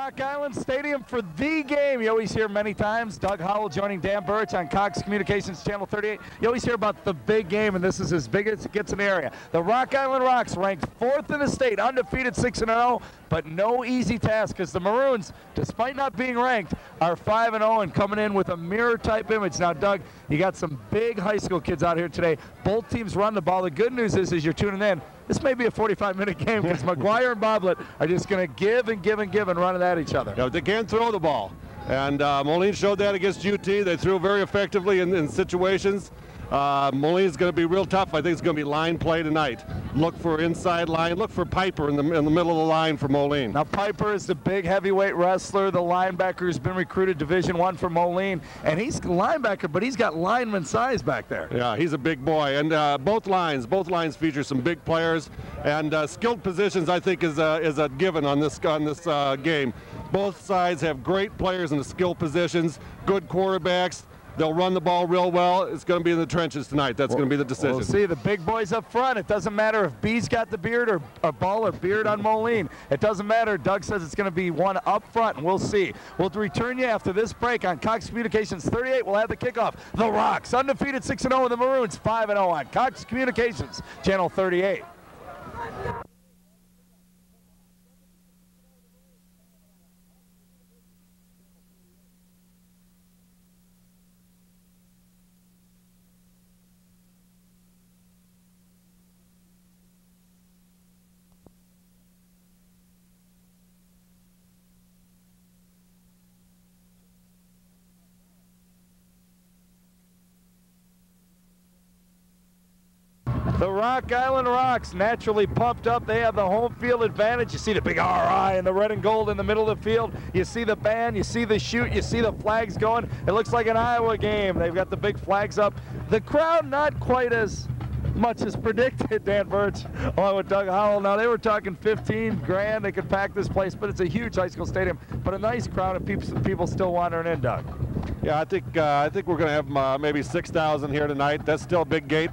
Rock Island Stadium for the game. You always hear many times Doug Howell joining Dan Burch on Cox Communications Channel 38. You always hear about the big game, and this is as big as it gets in the area. The Rock Island Rocks ranked 4th in the state, undefeated 6-0, but no easy task because the Maroons, despite not being ranked, are 5-0 and coming in with a mirror-type image. Now, Doug, you got some big high school kids out here today. Both teams run the ball. The good news is, as you're tuning in, this may be a 45-minute game because McGuire and Boblet are just going to give and give and give and run at each other. Yeah, they can throw the ball. And Moline showed that against UT. They threw very effectively in situations. Moline's going to be real tough. I think it's going to be line play tonight. Look for inside line. Look for Piper in the middle of the line for Moline. Now, Piper is the big heavyweight wrestler, the linebacker who's been recruited Division I for Moline. And he's a linebacker, but he's got lineman size back there. Yeah, he's a big boy. And both lines feature some big players. And skilled positions, I think, is a given on this game. Both sides have great players in the skilled positions, good quarterbacks. They'll run the ball real well. It's going to be in the trenches tonight. That's going to be the decision. We'll see the big boys up front. It doesn't matter if B's got the beard or Ball or beard on Moline. It doesn't matter. Doug says it's going to be one up front, and we'll see. We'll return you after this break on Cox Communications 38. We'll have the kickoff. The Rocks, undefeated 6-0, and the Maroons 5-0 on Cox Communications, Channel 38. The Rock Island Rocks naturally pumped up. They have the home field advantage. You see the big RI and the red and gold in the middle of the field. You see the band, you see the shoot, you see the flags going. It looks like an Iowa game. They've got the big flags up. The crowd not quite as much as predicted, Dan Burch, along with Doug Howell. Now, they were talking 15 grand. They could pack this place, but it's a huge high school stadium. But a nice crowd of people still wandering in, Doug. Yeah, I think we're going to have maybe 6,000 here tonight. That's still a big gate.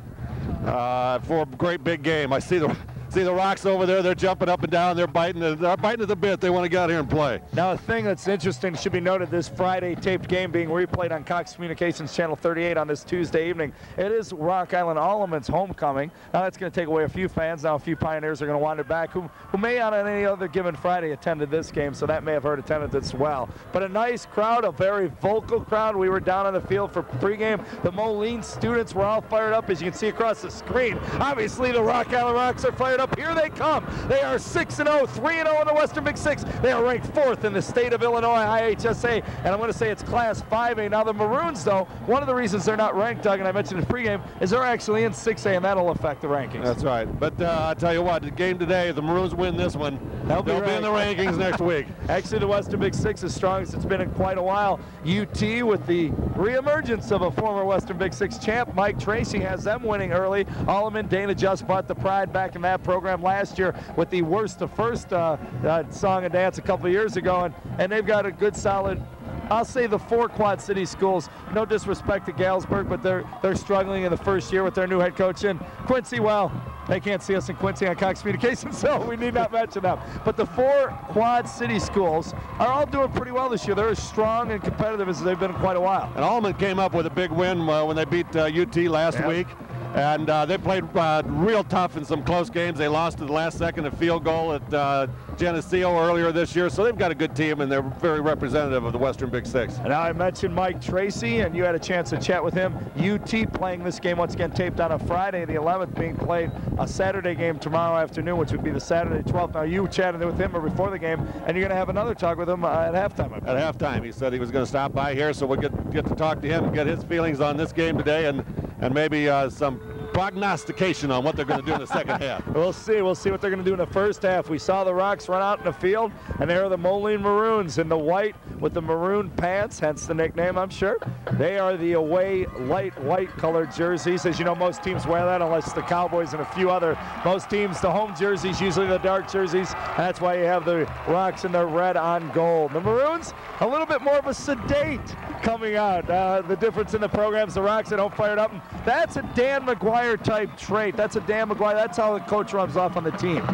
For a great big game. I see the Rocks over there. They're jumping up and down. They're biting at the bit. They want to get out here and play. Now, a thing that's interesting should be noted: this Friday taped game being replayed on Cox Communications Channel 38 on this Tuesday evening. It is Rock Island Alleman's homecoming. Now, that's going to take away a few fans. Now, a few Pioneers are going to wander back who may on any other given Friday attended this game, so that may have hurt attendance as well. But a nice crowd, a very vocal crowd. We were down on the field for pregame. The Moline students were all fired up, as you can see across the screen. Obviously, the Rock Island Rocks are fired up. Here they come. They are 6-0, 3-0 in the Western Big Six. They are ranked 4th in the state of Illinois, IHSA, and I'm going to say it's Class 5A. Now, the Maroons, though, one of the reasons they're not ranked, Doug, and I mentioned in pregame, is they're actually in 6A, and that'll affect the rankings. That's right. But I'll tell you what, the game today, if the Maroons win this one, they'll be in the rankings next week. Actually, the Western Big Six is strong as it's been in quite a while. UT, with the reemergence of a former Western Big Six champ, Mike Tracy, has them winning early. Alleman, Dana just brought the pride back in that program last year with the Worst to First song and dance a couple of years ago, and they've got a good solid, I'll say, the 4 Quad City schools. No disrespect to Galesburg, but they're struggling in the first year with their new head coach. And Quincy, well, they can't see us in Quincy on Cox Communications, so we need not mention them. But the 4 Quad City schools are all doing pretty well this year. They're as strong and competitive as they've been in quite a while. And Allman came up with a big win when they beat UT last week. And they played real tough in some close games. They lost to the last second, a field goal at Geneseo earlier this year. So they've got a good team, and they're very representative of the Western Big Six. And now I mentioned Mike Tracy, and you had a chance to chat with him. UT playing this game once again taped on a Friday, the 11th, being played a Saturday game tomorrow afternoon, which would be the Saturday 12th. Now, you chatted with him before the game, and you're going to have another talk with him at halftime. At halftime. He said he was going to stop by here, so we'll get to talk to him and get his feelings on this game today, and maybe some prognostication on what they're going to do in the second half. We'll see what they're going to do in the first half. We saw the Rocks run out in the field, and there are the Moline Maroons in the white with the maroon pants, hence the nickname, I'm sure. They are the away light white colored jerseys. As you know, most teams wear that unless the Cowboys and a few other. Most teams, the home jerseys, usually the dark jerseys. That's why you have the Rocks in the red on gold. The Maroons, a little bit more of a sedate coming out. The difference in the programs, the Rocks at home fired up. That's a Dan McGuire type trait. That's a Dan McGuire. That's how the coach runs off on the team.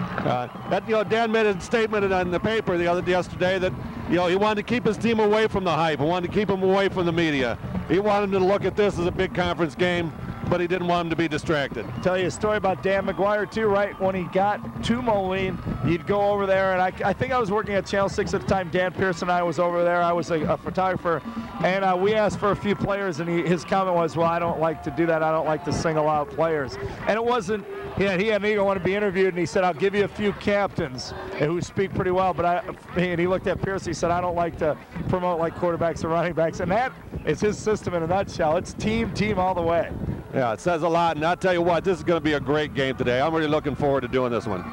Dan made a statement in the paper yesterday that You know, he wanted to keep his team away from the hype. He wanted to keep them away from the media. He wanted them to look at this as a big conference game, but he didn't want them to be distracted. Tell you a story about Dan McGuire too, right? When he got to Moline, he'd go over there, and I think I was working at Channel 6 at the time. Dan Pearson and I was over there. I was a photographer, and we asked for a few players, and his comment was, well, I don't like to do that. I don't like to single out players. And it wasn't, he had an ego, want to be interviewed, and he said, I'll give you a few captains who speak pretty well, but and he looked at Pearson, he said, I don't like to promote like quarterbacks or running backs, and that is his system in a nutshell. It's team all the way. Yeah, it says a lot, and I'll tell you what, this is going to be a great game today. I'm really looking forward to doing this one.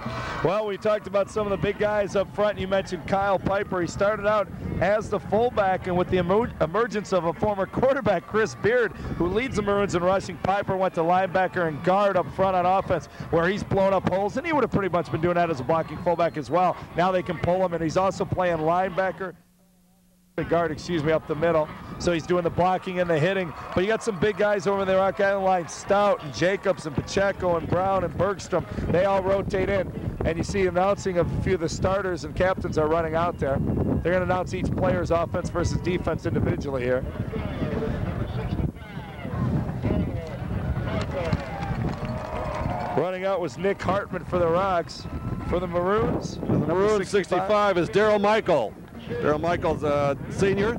Well, we talked about some of the big guys up front. You mentioned Kyle Piper. He started out as the fullback, and with the emergence of a former quarterback, Chris Beard, who leads the Maroons in rushing, Piper went to linebacker and guard up front on offense, where he's blown up holes, and he would have pretty much been doing that as a blocking fullback as well. Now they can pull him, and he's also playing linebacker. Guard, up the middle. So he's doing the blocking and the hitting. But you got some big guys over there, Rock Island line, Stout and Jacobs and Pacheco and Brown and Bergstrom. They all rotate in. And you see announcing a few of the starters and captains are running out there. They're going to announce each player's offense versus defense individually here. Running out was Nick Hartman for the Rocks. For the Maroons, the Maroons 65 is Daryl Michael. Daryl Michael's a senior.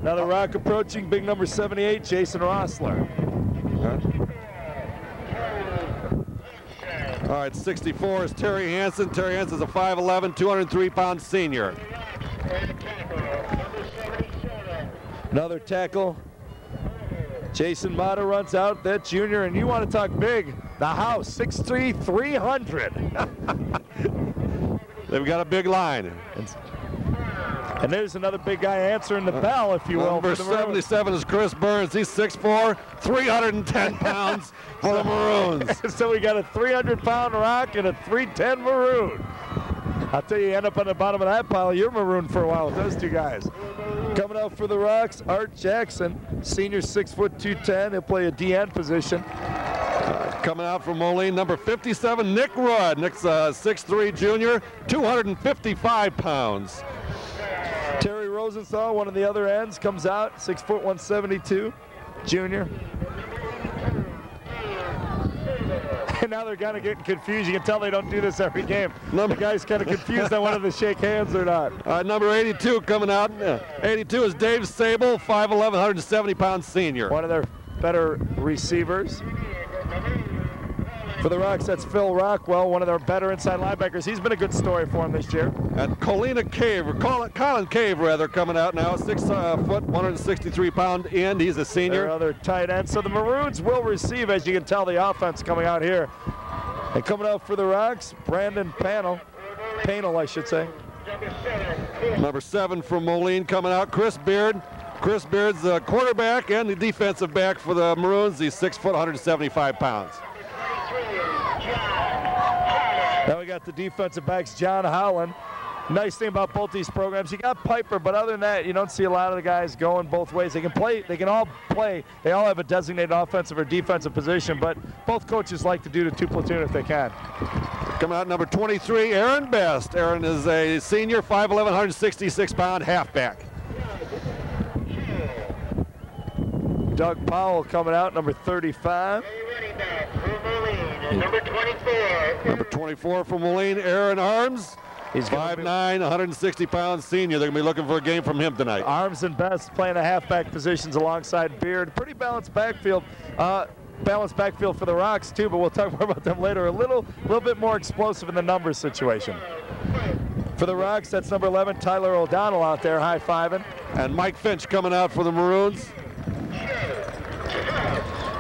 Now the Rock approaching, big number 78, Jason Rossler. All right, 64 is Terry Hansen. Terry Hansen's a 5'11", 203-pound senior. Another tackle. Jason Mata runs out, that junior, and you want to talk big. The house, 6'3", 300. They've got a big line. And there's another big guy answering the bell, if you will. Number 77 is Chris Burns. He's 6'4", 310 pounds for the Maroons. So we got a 300-pound Rock and a 310 Maroon. I'll tell you, end up on the bottom of that pile. You're Maroon for a while with those two guys. Coming out for the Rocks, Art Jackson, senior, 6', 210. He'll play a DN position. Coming out from Moline, number 57, Nick Rudd. Nick's a 6'3" junior, 255 pounds. Terry Rosenthal, one of the other ends, comes out, 6', 172, junior. And now they're kind of getting confused. You can tell they don't do this every game. The guy's kind of confused on whether to shake hands or not. Number 82 coming out. 82 is Dave Sable, 5'11", 170-pound senior. One of their better receivers. For the Rocks, that's Phil Rockwell, one of their better inside linebackers. He's been a good story for them this year. And Colin Cave, coming out now, 6 foot, 163-pound end. He's a senior. Their other tight end. So the Maroons will receive, as you can tell, the offense coming out here. And coming out for the Rocks, Brandon Pannell, I should say. Number 7 from Moline coming out, Chris Beard. Chris Beard's the quarterback and the defensive back for the Maroons. He's 6 foot, 175 pounds. Now we got the defensive backs, John Holland. Nice thing about both these programs, you got Piper, but other than that, you don't see a lot of the guys going both ways. They can play, they can all play. They all have a designated offensive or defensive position, but both coaches like to do the 2 platoon if they can. Coming out number 23, Aaron Best. Aaron is a senior, 5'11", 166-pound halfback. Doug Powell coming out, number 35. Number 24. Number 24 from Moline, Aaron Arms. He's 5'9", 160-pound senior. They're going to be looking for a game from him tonight. Arms and Best playing the halfback positions alongside Beard. Pretty balanced backfield. Balanced backfield for the Rocks too, but we'll talk more about them later. A little bit more explosive in the numbers situation. For the Rocks, that's number 11, Tyler O'Donnell out there, high-fiving. And Mike Finch coming out for the Maroons.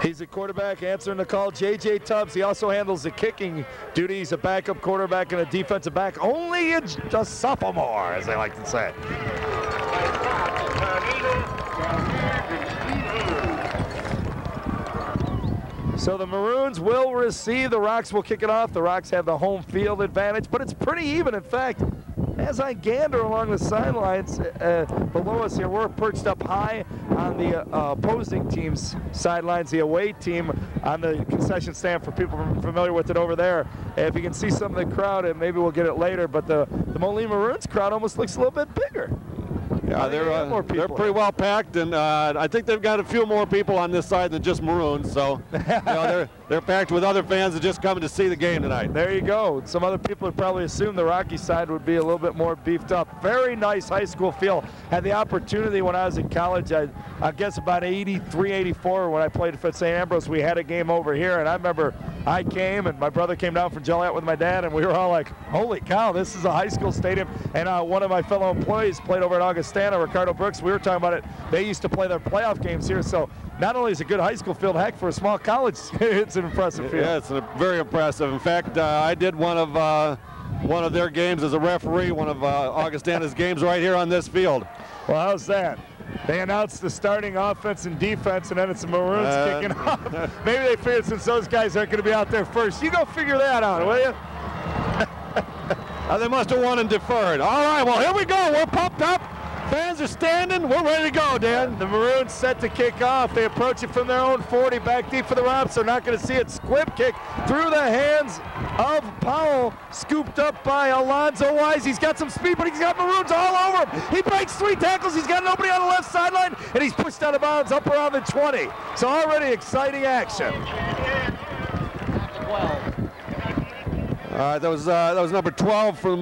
He's a quarterback answering the call. J.J. Tubbs, he also handles the kicking duty. He's a backup quarterback and a defensive back. Only a sophomore, as they like to say. So the Maroons will receive. The Rocks will kick it off. The Rocks have the home field advantage, but it's pretty even. In fact, as I gander along the sidelines below us here, we're perched up high on the opposing team's sidelines, the away team on the concession stand for people familiar with it over there. If you can see some of the crowd, and maybe we'll get it later, but the Moline Maroons crowd almost looks a little bit bigger. Yeah, they're pretty well packed, and I think they've got a few more people on this side than just Maroons. So they're packed with other fans that just coming to see the game tonight. There you go. Some other people would probably assume the Rocky side would be a little bit more beefed up. Very nice high school field. Had the opportunity when I was in college, I guess about 83, 84, when I played at St. Ambrose, we had a game over here, and I remember I came and my brother came down from Joliet with my dad, and we were all like, holy cow, this is a high school stadium. And one of my fellow employees played over at Augustana, Ricardo Brooks. We were talking about it. They used to play their playoff games here, so not only is it a good high school field, heck, for a small college, it's an impressive field. Yeah, it's very impressive. In fact, I did one of their games as a referee, one of Augustana's games right here on this field. Well, how's that? They announced the starting offense and defense, and then it's the Maroons kicking off. Maybe they figured since those guys aren't going to be out there first, you go figure that out, will you? They must have won and deferred. All right, well, here we go. We're pumped up. Fans are standing. We're ready to go, Dan. The Maroons set to kick off. They approach it from their own 40, back deep for the Romps. They're not going to see it. Squib kick through the hands of Powell, scooped up by Alonzo Wise. He's got some speed, but he's got Maroons all over him. He breaks 3 tackles. He's got nobody on the left sideline, and he's pushed out of bounds up around the 20. So already exciting action. 12. That was number 12 for the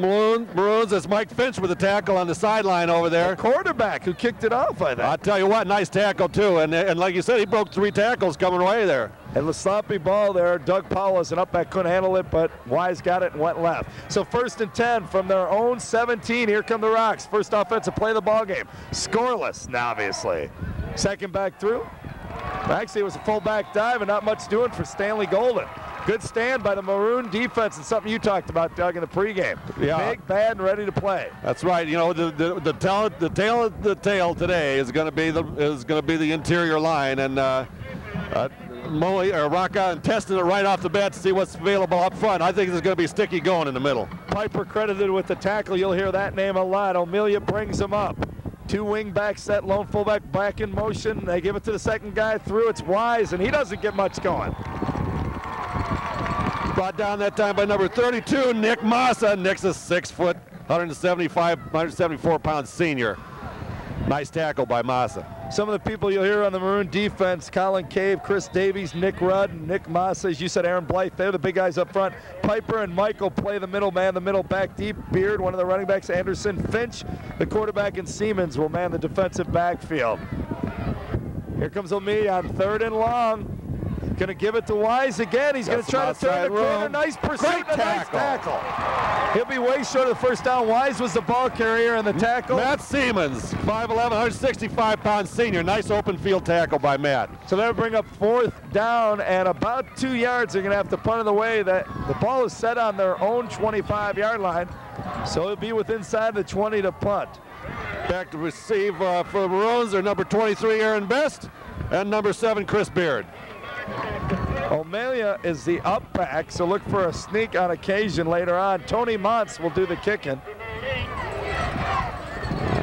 Maroons. That's Mike Finch with a tackle on the sideline over there. The quarterback who kicked it off, I think. I'll tell you what, nice tackle too. And like you said, he broke 3 tackles coming away there. And the sloppy ball there, Doug Powell as an up back couldn't handle it, but Wise got it and went left. So 1st and 10 from their own 17. Here come the Rocks. First offensive play of the ball game. Scoreless, obviously. Second back through. Actually, it was a fullback dive and not much doing for Stanley Golden. Good stand by the Maroon defense, and something you talked about, Doug, in the pregame. Yeah. Big, bad, and ready to play. That's right. You know, the tail today is going to be the interior line, and Rock Island testing it right off the bat to see what's available up front. I think there's going to be sticky going in the middle. Piper credited with the tackle. You'll hear that name a lot. O'Melia brings him up. 2 wing backs set, lone fullback back in motion. They give it to the second guy through. It's Wise, and he doesn't get much going. Brought down that time by number 32, Nick Massa. Nick's a 6 foot, 174 pound senior. Nice tackle by Massa. Some of the people you'll hear on the Maroon defense, Colin Cave, Chris Davies, Nick Rudd, Nick Massa, as you said, Aaron Blythe, they're the big guys up front. Piper and Michael play the middle man, the middle back deep. Beard, one of the running backs, Anderson, Finch, the quarterback, and Siemens will man the defensive backfield. Here comes O'Melia on 3rd and long. Going to give it to Wise again. He's going to try to turn the corner. Nice pursuit and a nice tackle. He'll be way short of the first down. Wise was the ball carrier and the tackle. Matt Siemens, 5'11", 165-pound senior. Nice open field tackle by Matt. So they'll bring up 4th down and about 2 yards. They're going to have to punt it away. That the ball is set on their own 25-yard line. So it'll be within inside the 20 to punt. Back to receive for the Maroons are number 23, Aaron Best, and number 7, Chris Beard. O'Melia is the up back, so look for a sneak on occasion later on. Tony Montz will do the kicking.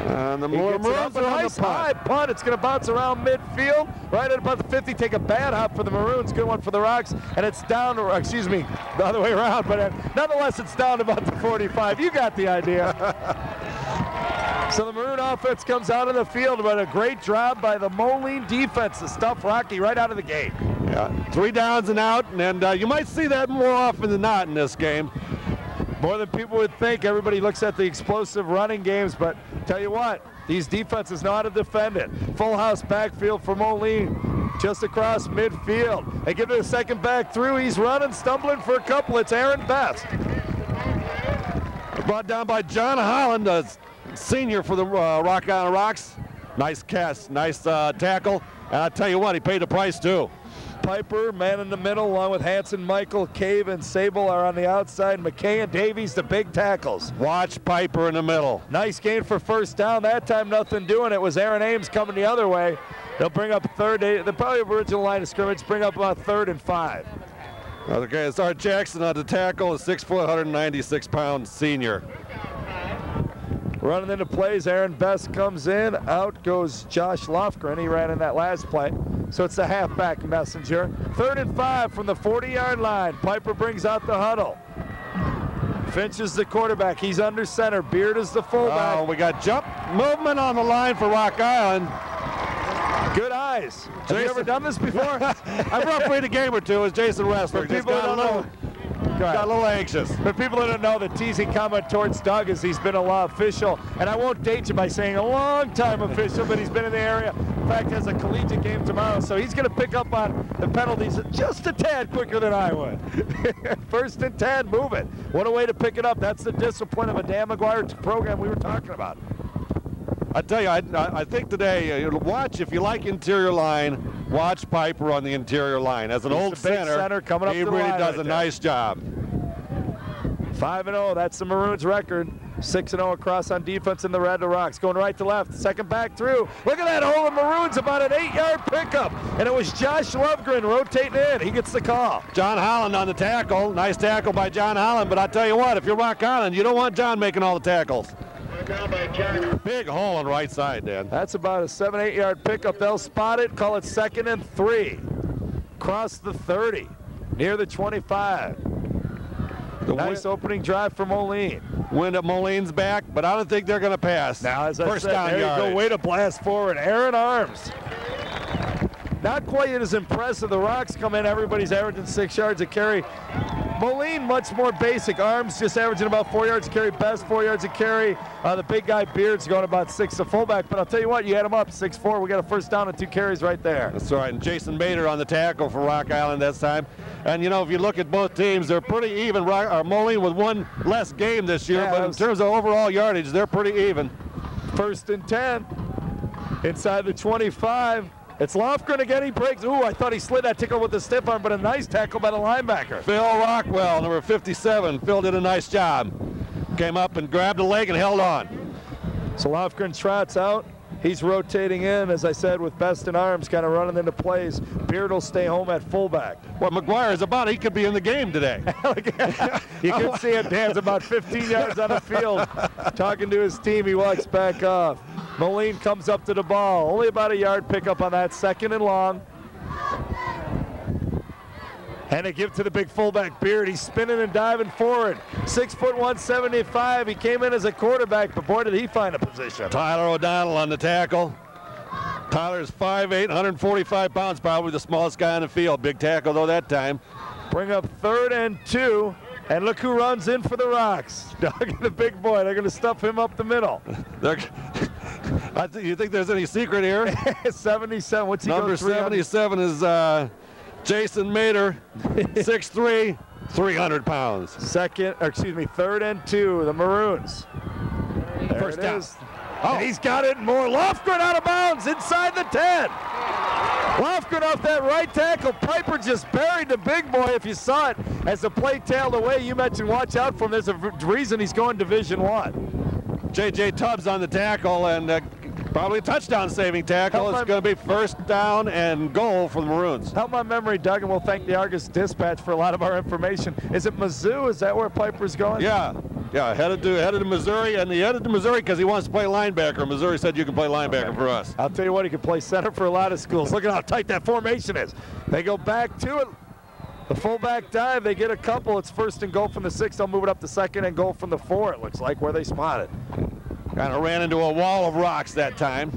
And the Maroons are on nice the punt. High punt. It's going to bounce around midfield, right at about the 50. Take a bad hop for the Maroons, good one for the Rocks, and it's down to, excuse me, the other way around, but nonetheless it's down to about the 45. You got the idea. So the Maroon offense comes out of the field, but a great job by the Moline defense to stuff Rocky right out of the gate. Yeah, 3 downs and out, and you might see that more often than not in this game. More than people would think. Everybody looks at the explosive running games, but tell you what, these defenses know how to defend it. Full house backfield for Moline, just across midfield. They give it a second back through. He's running, stumbling for a couple. It's Aaron Best. Brought down by John Holland, a senior for the Rock Island Rocks. Nice cast, nice tackle, and I'll tell you what, he paid the price too. Piper, man in the middle, along with Hanson, Michael, Cave, and Sable are on the outside. McKay and Davies, the big tackles. Watch Piper in the middle. Nice gain for 1st down. That time, nothing doing. It was Aaron Ames coming the other way. They'll bring up 3rd. They'll probably have original line of scrimmage, bring up about 3rd and 5. Okay, it's Art Jackson on the tackle, a 6 foot, 196-pound senior. Running into plays, Aaron Best comes in. Out goes Josh Lofgren. He ran in that last play. So it's the halfback messenger. 3rd and 5 from the 40-yard line. Piper brings out the huddle. Finch is the quarterback. He's under center. Beard is the fullback. Oh, we got jump movement on the line for Rock Island. Good eyes. Have you ever done this before? I've refereed a game or two as Jason Westler. People don't know. Got a little anxious. But people that don't know, the teasing comment towards Doug is he's been a law official, and I won't date you by saying a long-time official, but he's been in the area. In fact, has a collegiate game tomorrow, so he's going to pick up on the penalties just a tad quicker than I would. 1st and 10, move it. What a way to pick it up. That's the discipline of a Dan McGuire program we were talking about. I tell you, I think today, watch, if you like interior line, watch Piper on the interior line. As an old center coming up he really does a nice job. 5-0, that's the Maroons record. 6-0 across on defense in the red to Rocks. Going right to left, second back through. Look at that hole in Maroons, about an 8-yard pickup. And it was Josh Lofgren rotating in. He gets the call. John Holland on the tackle. Nice tackle by John Holland, but I tell you what, if you're Rock Island, you don't want John making all the tackles. Big hole on right side, Dan. That's about a 7-8 yard pickup. They'll spot it, call it 2nd and 3. Cross the 30, near the 25. Nice opening drive for Moline. Wind at Moline's back, but I don't think they're going to pass. Now, as I said, there you go, way to blast forward. Aaron Arms. Not quite as impressive. The Rocks come in, everybody's averaging 6 yards a carry. Moline, much more basic. Arms just averaging about 4 yards a carry. Best 4 yards a carry. The big guy Beard's going about 6 to fullback. But I'll tell you what, you add them up, 6'4". We got a 1st down and 2 carries right there. That's right. And Jason Bader on the tackle for Rock Island this time. And you know, if you look at both teams, they're pretty even. Moline with 1 less game this year, but in terms of overall yardage, they're pretty even. 1st and 10. Inside the 25. It's Lofgren again, he breaks. Ooh, I thought he slid that tickle with the stiff arm, but a nice tackle by the linebacker. Phil Rockwell, number 57. Phil did a nice job. Came up and grabbed a leg and held on. So Lofgren trots out. He's rotating in, as I said, with Best in Arms kind of running into plays. Beard will stay home at fullback. What McGuire is about, he could be in the game today. You can see it, Dan's about 15 yards on the field. Talking to his team, he walks back off. Moline comes up to the ball. Only about a yard pickup on that, 2nd and long. And they give to the big fullback Beard. He's spinning and diving forward. 6 foot 175. He came in as a quarterback, but boy, did he find a position. Tyler O'Donnell on the tackle. Tyler's 5'8", 145 pounds, probably the smallest guy on the field. Big tackle though that time. Bring up 3rd and 2. And look who runs in for the Rocks. Doug and the big boy. They're going to stuff him up the middle. You think there's any secret here? 77. What's he Number 77 is Jason Mader, 6'3", 300 pounds. 3rd and 2, the Maroons. There 1st down. Oh. And he's got it more. Lofgren out of bounds inside the 10. Lofgren off that right tackle. Piper just buried the big boy, if you saw it, as the play tailed away. You mentioned watch out for him. There's a reason he's going Division I. J.J. Tubbs on the tackle, and probably a touchdown-saving tackle. It's going to be 1st down and goal for the Maroons. Help my memory, Doug, and we'll thank the Argus Dispatch for a lot of our information. Is it Mizzou? Is that where Piper's going? Yeah, headed to Missouri, and he headed to Missouri because he wants to play linebacker. Missouri said you can play linebacker for us. I'll tell you what, he can play center for a lot of schools. Look at how tight that formation is. They go back to it. The fullback dive, they get a couple. It's 1st and goal from the 6. They'll move it up to 2nd and goal from the 4, it looks like, where they spot it. Kind of ran into a wall of rocks that time.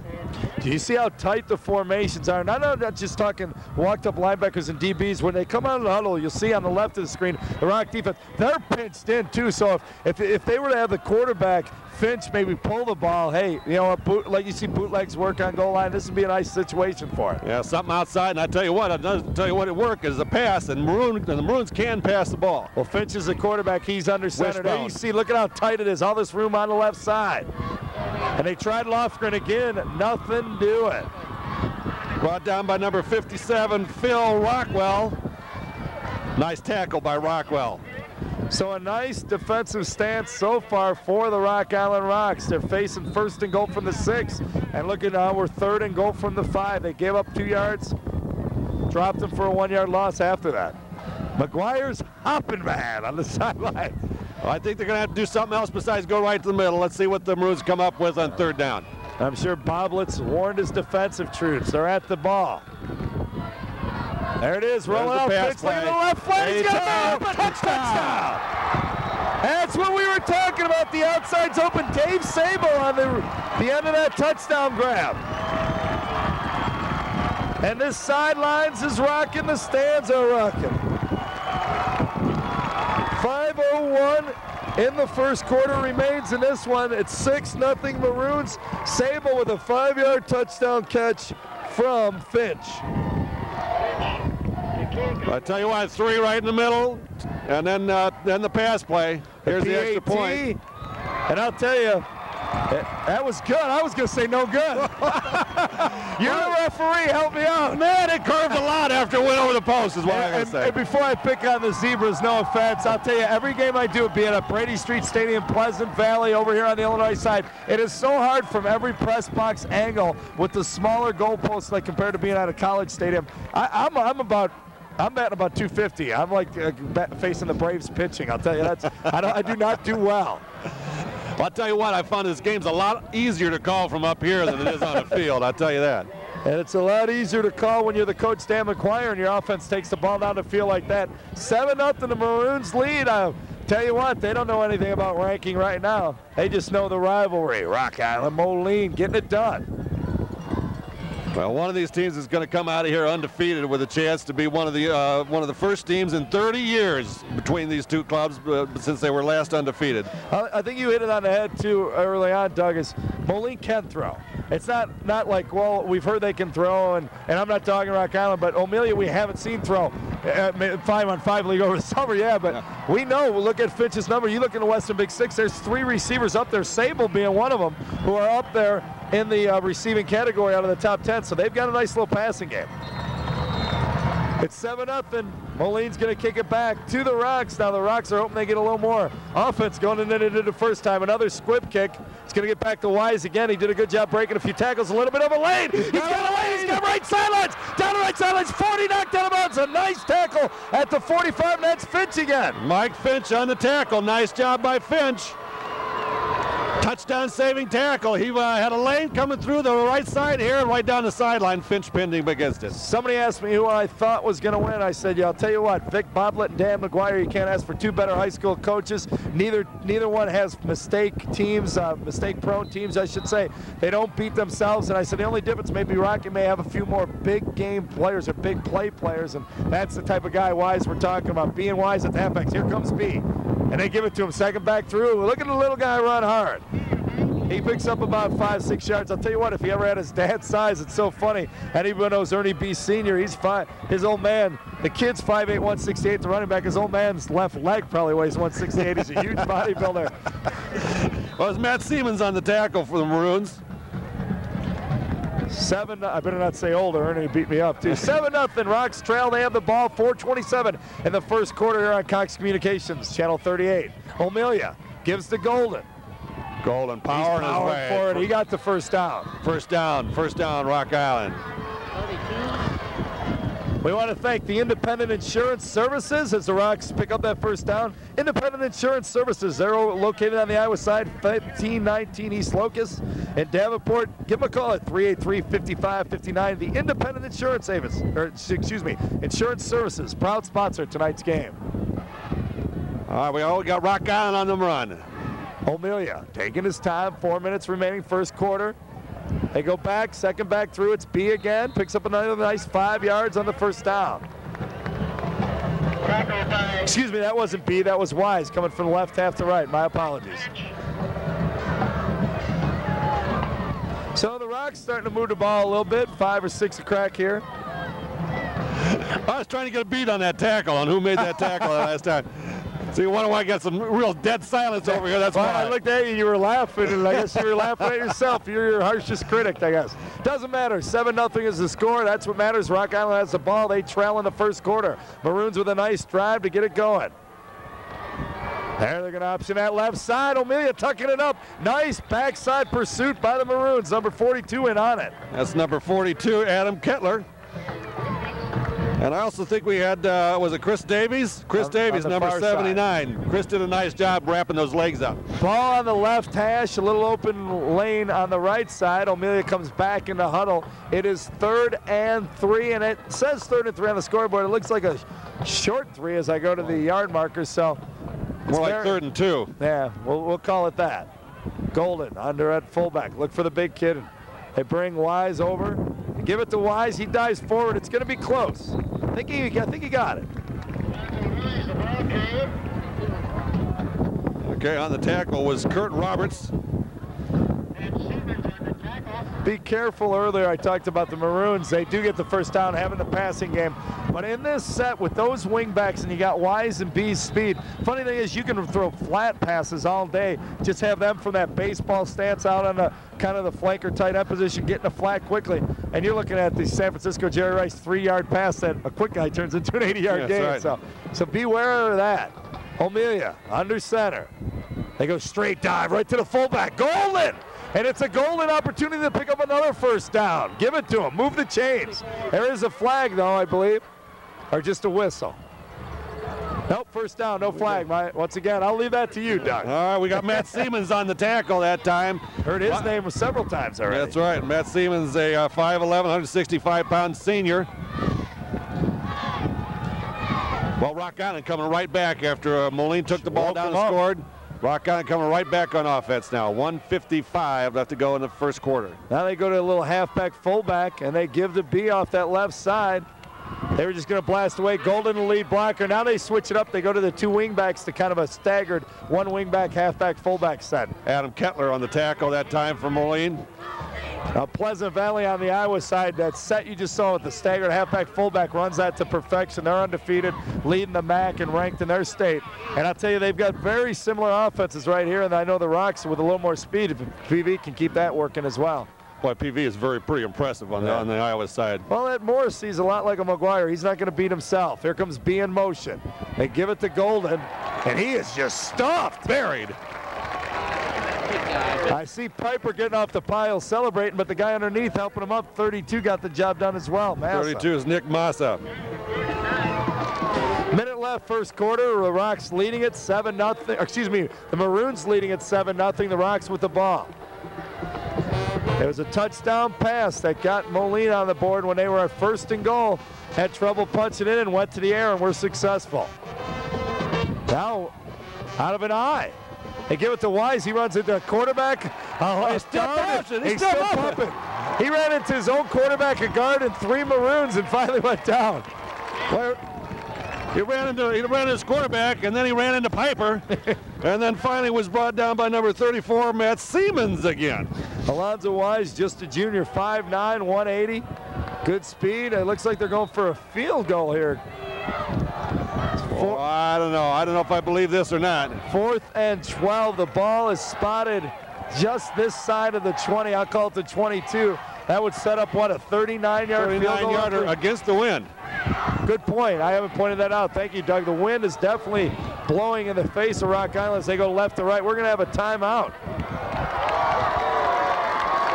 Do you see how tight the formations are? And I'm not just talking walked up linebackers and DBs. When they come out of the huddle, you'll see on the left of the screen, the Rock defense, they're pinched in too. So if they were to have the quarterback, Finch, maybe pull the ball, hey, you know, like you see bootlegs work on goal line, this would be a nice situation for it. Yeah, something outside, and I tell you what, it worked is a pass, and the Maroons can pass the ball. Well, Finch is the quarterback, he's under center. There you see, look at how tight it is, all this room on the left side. And they tried Lofgren again, nothing doing. Brought down by number 57, Phil Rockwell. Nice tackle by Rockwell. So a nice defensive stance so far for the Rock Island Rocks. They're facing 1st and goal from the 6. And look at now, we're 3rd and goal from the 5. They gave up 2 yards, dropped them for a 1-yard loss after that. McGuire's hopping man on the sideline. I think they're going to have to do something else besides go right to the middle. Let's see what the Maroons come up with on third down. I'm sure Boblett's warned his defensive troops. They're at the ball. There it is, rolling out pitch, look at the left flank, he's got a touchdown! That's what we were talking about, the outside's open. Dave Sable on the end of that touchdown grab. And this sidelines is rocking, the stands are rocking. 5:01 in the first quarter remains in this one. It's 6-0 Maroons. Sable with a 5-yard touchdown catch from Finch. I tell you what, 3 right in the middle, and then the pass play. Here's the extra point. And I'll tell you, that was good. I was going to say no good. You're the referee. Help me out. Man, it curved a lot after it went over the post is what I got to say. And before I pick on the Zebras, no offense, I'll tell you, every game I do, be it at Brady Street Stadium, Pleasant Valley, over here on the Illinois side, it is so hard from every press box angle with the smaller goalposts like compared to being at a college stadium. I'm batting about 250. I'm like facing the Braves pitching. I'll tell you, I do not do well. Well, I'll tell you what, I found this game's a lot easier to call from up here than it is on the field, I'll tell you that. And it's a lot easier to call when you're the coach, Dan McGuire, and your offense takes the ball down the field like that. 7-0, the Maroons lead. I'll tell you what, they don't know anything about ranking right now. They just know the rivalry. Rock Island, Moline, getting it done. Well, one of these teams is going to come out of here undefeated with a chance to be one of the first teams in 30 years between these two clubs since they were last undefeated. I think you hit it on the head too early on, Doug. Is Moline can throw. It's not like, well, we've heard they can throw, and I'm not talking Rock Island, but Amelia we haven't seen throw. 5-on-5 league over the summer, yeah, but we know. We'll look at Finch's number. You look in the Western Big Six, there's 3 receivers up there, Sable being one of them, who are up there in the receiving category out of the top 10, so they've got a nice little passing game. It's 7-0. Moline's going to kick it back to the Rocks. Now the Rocks are hoping they get a little more offense going than they did the first time. Another squib kick. It's going to get back to Wise again. He did a good job breaking a few tackles. A little bit of a lane. He's got a lane. He's got right sidelines. Down the right sidelines. 40 knocked out of bounds. A nice tackle at the 45, and that's Finch again. Mike Finch on the tackle. Nice job by Finch. Touchdown saving tackle. He had a lane coming through the right side here and right down the sideline. Finch pending against it. Somebody asked me who I thought was going to win. I said, yeah, I'll tell you what, Vic Boblett and Dan McGuire, you can't ask for 2 better high school coaches. Neither one has mistake-prone teams, I should say. They don't beat themselves, and I said the only difference, maybe Rocky may have a few more big game players or big play players, and that's the type of guy Wise we're talking about. Being Wise at the halfbacks. Here comes B. And they give it to him, second back through. Look at the little guy run hard. He picks up about 5-6 yards. I'll tell you what, if he ever had his dad's size, it's so funny. Anyone knows Ernie B. Sr., he's his old man, the kid's 5'8", 168, the running back. His old man's left leg probably weighs 168. He's a huge bodybuilder. Well, it's Matt Siemens on the tackle for the Maroons. 7, I better not say older, Ernie beat me up too. 7-0, Rocks trail, they have the ball, 4:27 in the first quarter here on Cox Communications, Channel 38. O'Melia gives to Golden. Golden powering his way for it. He got the first down. First down, Rock Island. We want to thank the Independent Insurance Services as the Rocks pick up that first down. Independent Insurance Services, they're located on the Iowa side, 1519 East Locust in Davenport. Give them a call at 383-5559. The Independent Insurance Insurance Services, proud sponsor of tonight's game. All right, we all got Rock Island on the run. O'Melia taking his time, 4 minutes remaining first quarter. They go back, second back through, it's B again, picks up another nice 5 yards on the first down. Excuse me, that wasn't B, that was Wise coming from left half to right, my apologies. So the Rocks starting to move the ball a little bit, 5 or 6 a crack here. I was trying to get a beat on that tackle, on who made that tackle last time. So you wonder why I got some real dead silence over here. That's why I looked at you were laughing, and I guess you were laughing at yourself. You're your harshest critic, I guess. Doesn't matter. 7-0 is the score. That's what matters. Rock Island has the ball. They trail in the first quarter. Maroons with a nice drive to get it going. There, they're going to option that left side. O'Melia tucking it up. Nice backside pursuit by the Maroons. Number 42 in on it. That's number 42, Adam Kettler. And I also think we had, was it Chris Davies? Chris Davies, number 79. Side. Chris did a nice job wrapping those legs up. Ball on the left hash, a little open lane on the right side. O'Melia comes back in the huddle. It is 3rd and 3, and it says 3rd and 3 on the scoreboard. It looks like a short 3 as I go to the yard marker, so. More like 3rd and 2. Yeah, we'll call it that. Golden under at fullback. Look for the big kid. They bring Wise over. Give it to Wise. He dives forward. It's going to be close. I think he got it. Okay, on the tackle was Kurt Roberts. Be careful. Earlier I talked about the Maroons. They do get the first down having the passing game. But in this set with those wingbacks and you got Wise and B's speed, funny thing is you can throw flat passes all day. Just have them from that baseball stance out on the kind of the flanker tight end position, getting a flat quickly. And you're looking at the San Francisco Jerry Rice 3-yard pass that a quick guy turns into an 80-yard game. Right. So beware of that. O'Melia under center. They go straight dive right to the fullback. Golden! And it's a golden opportunity to pick up another first down. Give it to him. Move the chains. There is a flag, though, I believe. Or just a whistle. Nope, first down, no flag. Once again, I'll leave that to you, Doug. All right, we got Matt Siemens on the tackle that time. Heard his name several times already. That's right. Matt Siemens, a 5'11", 165-pound senior. Well, Rock Island coming right back after Moline took the ball down and scored. Rock Island coming right back on offense now. 1:55 left to go in the first quarter. Now they go to a little halfback fullback, and they give the B off that left side. They were just going to blast away. Golden, the lead blocker. Now they switch it up. They go to the 2 wingbacks to kind of a staggered 1 wingback, halfback, fullback set. Adam Kettler on the tackle that time for Moline. Now Pleasant Valley on the Iowa side, that set you just saw with the staggered halfback fullback runs that to perfection. They're undefeated, leading the MAC and ranked in their state. And I'll tell you, they've got very similar offenses right here, and I know the Rocks with a little more speed, if PV can keep that working as well. Boy, PV is pretty impressive on the Iowa side. Well, Ed Morrissey's a lot like a McGuire. He's not going to beat himself. Here comes B in motion. They give it to Golden, and he is just stuffed. Buried. I see Piper getting off the pile celebrating, but the guy underneath helping him up, 32, got the job done as well. Massa. 32 is Nick Massa. Minute left, first quarter. The Rocks leading it 7-0. Excuse me, the Maroons leading it 7-0. The Rocks with the ball. It was a touchdown pass that got Moline on the board when they were at 1st and goal. Had trouble punching in and went to the air and were successful. Now, out of an eye. They give it to Wise. He runs into a quarterback. He's still pumping. He ran into his own quarterback, a guard, and 3 Maroons and finally went down. He ran into his quarterback, and then he ran into Piper, and then finally was brought down by number 34, Matt Siemens again. Alonzo Wise, just a junior, 5'9", 180. Good speed. It looks like they're going for a field goal here. I don't know. I don't know if I believe this or not. 4th and 12. The ball is spotted just this side of the 20. I'll call it the 22. That would set up, what, a 39-yard field goal? 39-yarder against the wind. Good point. I haven't pointed that out. Thank you, Doug. The wind is definitely blowing in the face of Rock Island as they go left to right. We're going to have a timeout.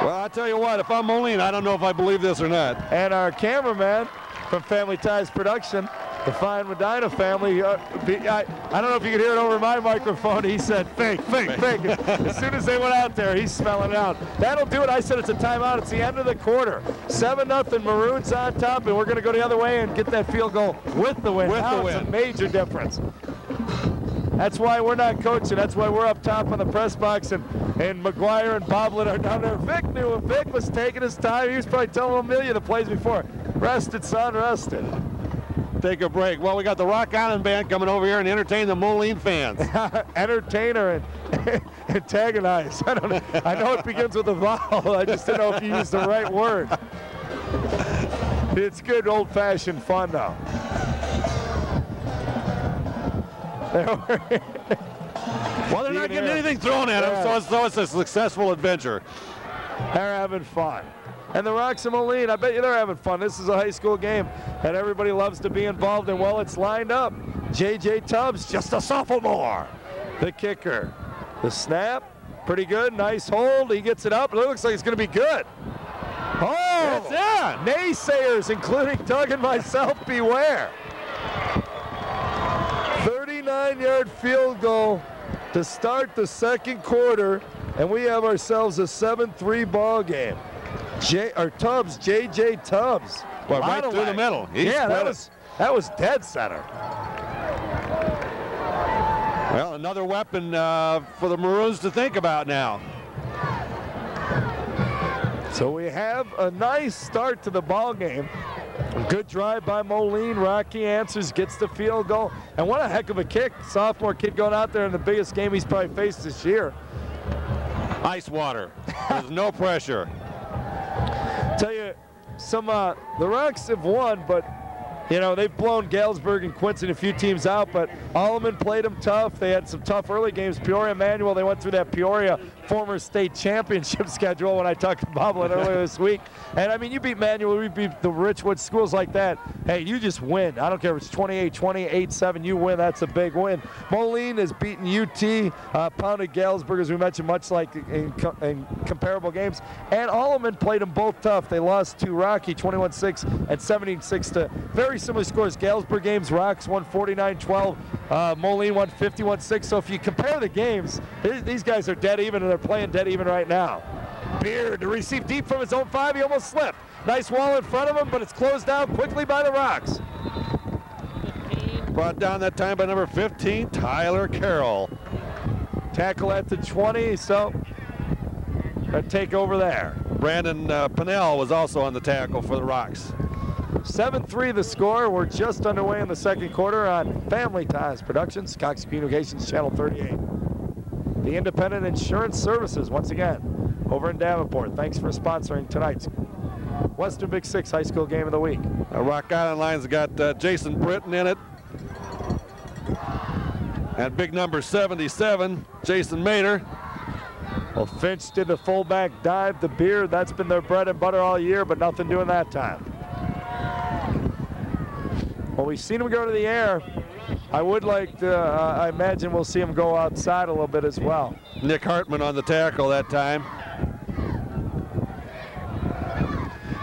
Well, I'll tell you what, if I'm Moline, I don't know if I believe this or not. And our cameraman from Family Ties Production, the fine Medina family, I don't know if you could hear it over my microphone. He said, fake, fake, fake. As soon as they went out there, he's smelling it out. That'll do it. I said it's a timeout. It's the end of the quarter. 7-0, Maroons on top, and we're going to go the other way and get that field goal with the win. It's a major difference. That's why we're not coaching. That's why we're up top on the press box, and McGuire and Boblin are down there. Vic knew him. Vic was taking his time. He was probably telling Amelia the plays before. Rested, son, rested. Take a break. Well, we got the Rock Island Band coming over here and entertain the Moline fans. Entertainer and antagonize. I don't know. I know it begins with a vowel. I just didn't know if you used the right word. It's good old-fashioned fun, though. Well, they're not getting anything thrown at them, so it's a successful adventure. They're having fun. And the Rocks and Moline, I bet you they're having fun. This is a high school game, and everybody loves to be involved in. Well, it's lined up. J.J. Tubbs, just a sophomore. The kicker. The snap, pretty good. Nice hold. He gets it up. It looks like it's going to be good. Oh, it's in. Naysayers, including Doug and myself, beware. 39-yard field goal to start the second quarter, and we have ourselves a 7-3 ball game. J.J. Tubbs. Well, right through the middle. Yeah, that was dead center. Well, another weapon for the Maroons to think about now. So we have a nice start to the ball game. A good drive by Moline. Rocky answers, gets the field goal. And what a heck of a kick. Sophomore kid going out there in the biggest game he's probably faced this year. Ice water. There's no pressure. Tell you, the Rocks have won, but you know, they've blown Galesburg and Quincy and a few teams out, but Holland played them tough. They had some tough early games. Peoria Manual, they went through that Peoria former state championship schedule when I talked to Boblin earlier this week. And I mean, you beat Manual, you beat the Richwood schools like that. Hey, you just win. I don't care if it's 28-20, 8-7, you win. That's a big win. Moline has beaten UT, pounded Galesburg, as we mentioned, much like in comparable games. And Alleman played them both tough. They lost to Rocky 21-6 and 17-6 to very similar scores. Galesburg games, Rocks won 49-12, Moline won 51-6. So if you compare the games, these guys are dead even, and they're playing dead even right now. Beard to receive deep from his own 5. He almost slipped. Nice wall in front of him, but it's closed down quickly by the Rocks. Brought down that time by number 15, Tyler Carroll. Tackle at the 20, so a take over there. Brandon Pannell was also on the tackle for the Rocks. 7-3 the score. We're just underway in the second quarter on Family Ties Productions, Cox Communications Channel 38. The Independent Insurance Services, once again, over in Davenport. Thanks for sponsoring tonight's Western Big Six High School Game of the Week. Rock Island Lions got Jason Britton in it. And big number 77, Jason Mater. Well, Finch did the fullback dive, the Beard. That's been their bread and butter all year, but nothing doing that time. Well, we've seen him go to the air. I would like to, I imagine we'll see him go outside a little bit as well. Nick Hartman on the tackle that time.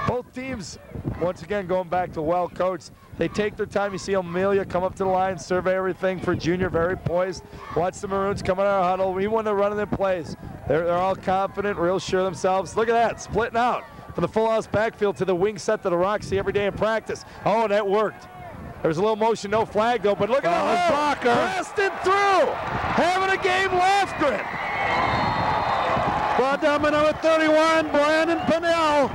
Both teams, once again, going back to well coached. They take their time. You see Amelia come up to the line, survey everything for junior, very poised. Watch the Maroons come in our huddle. We want to run their plays. They're all confident, real sure of themselves. Look at that, splitting out from the full house backfield to the wing set that the Rocks see every day in practice. Oh, that worked. There was a little motion, no flag though, but look at that blocker. Blasted through. Having a game, Lofgren. Brought down by number 31, Brandon Pannell,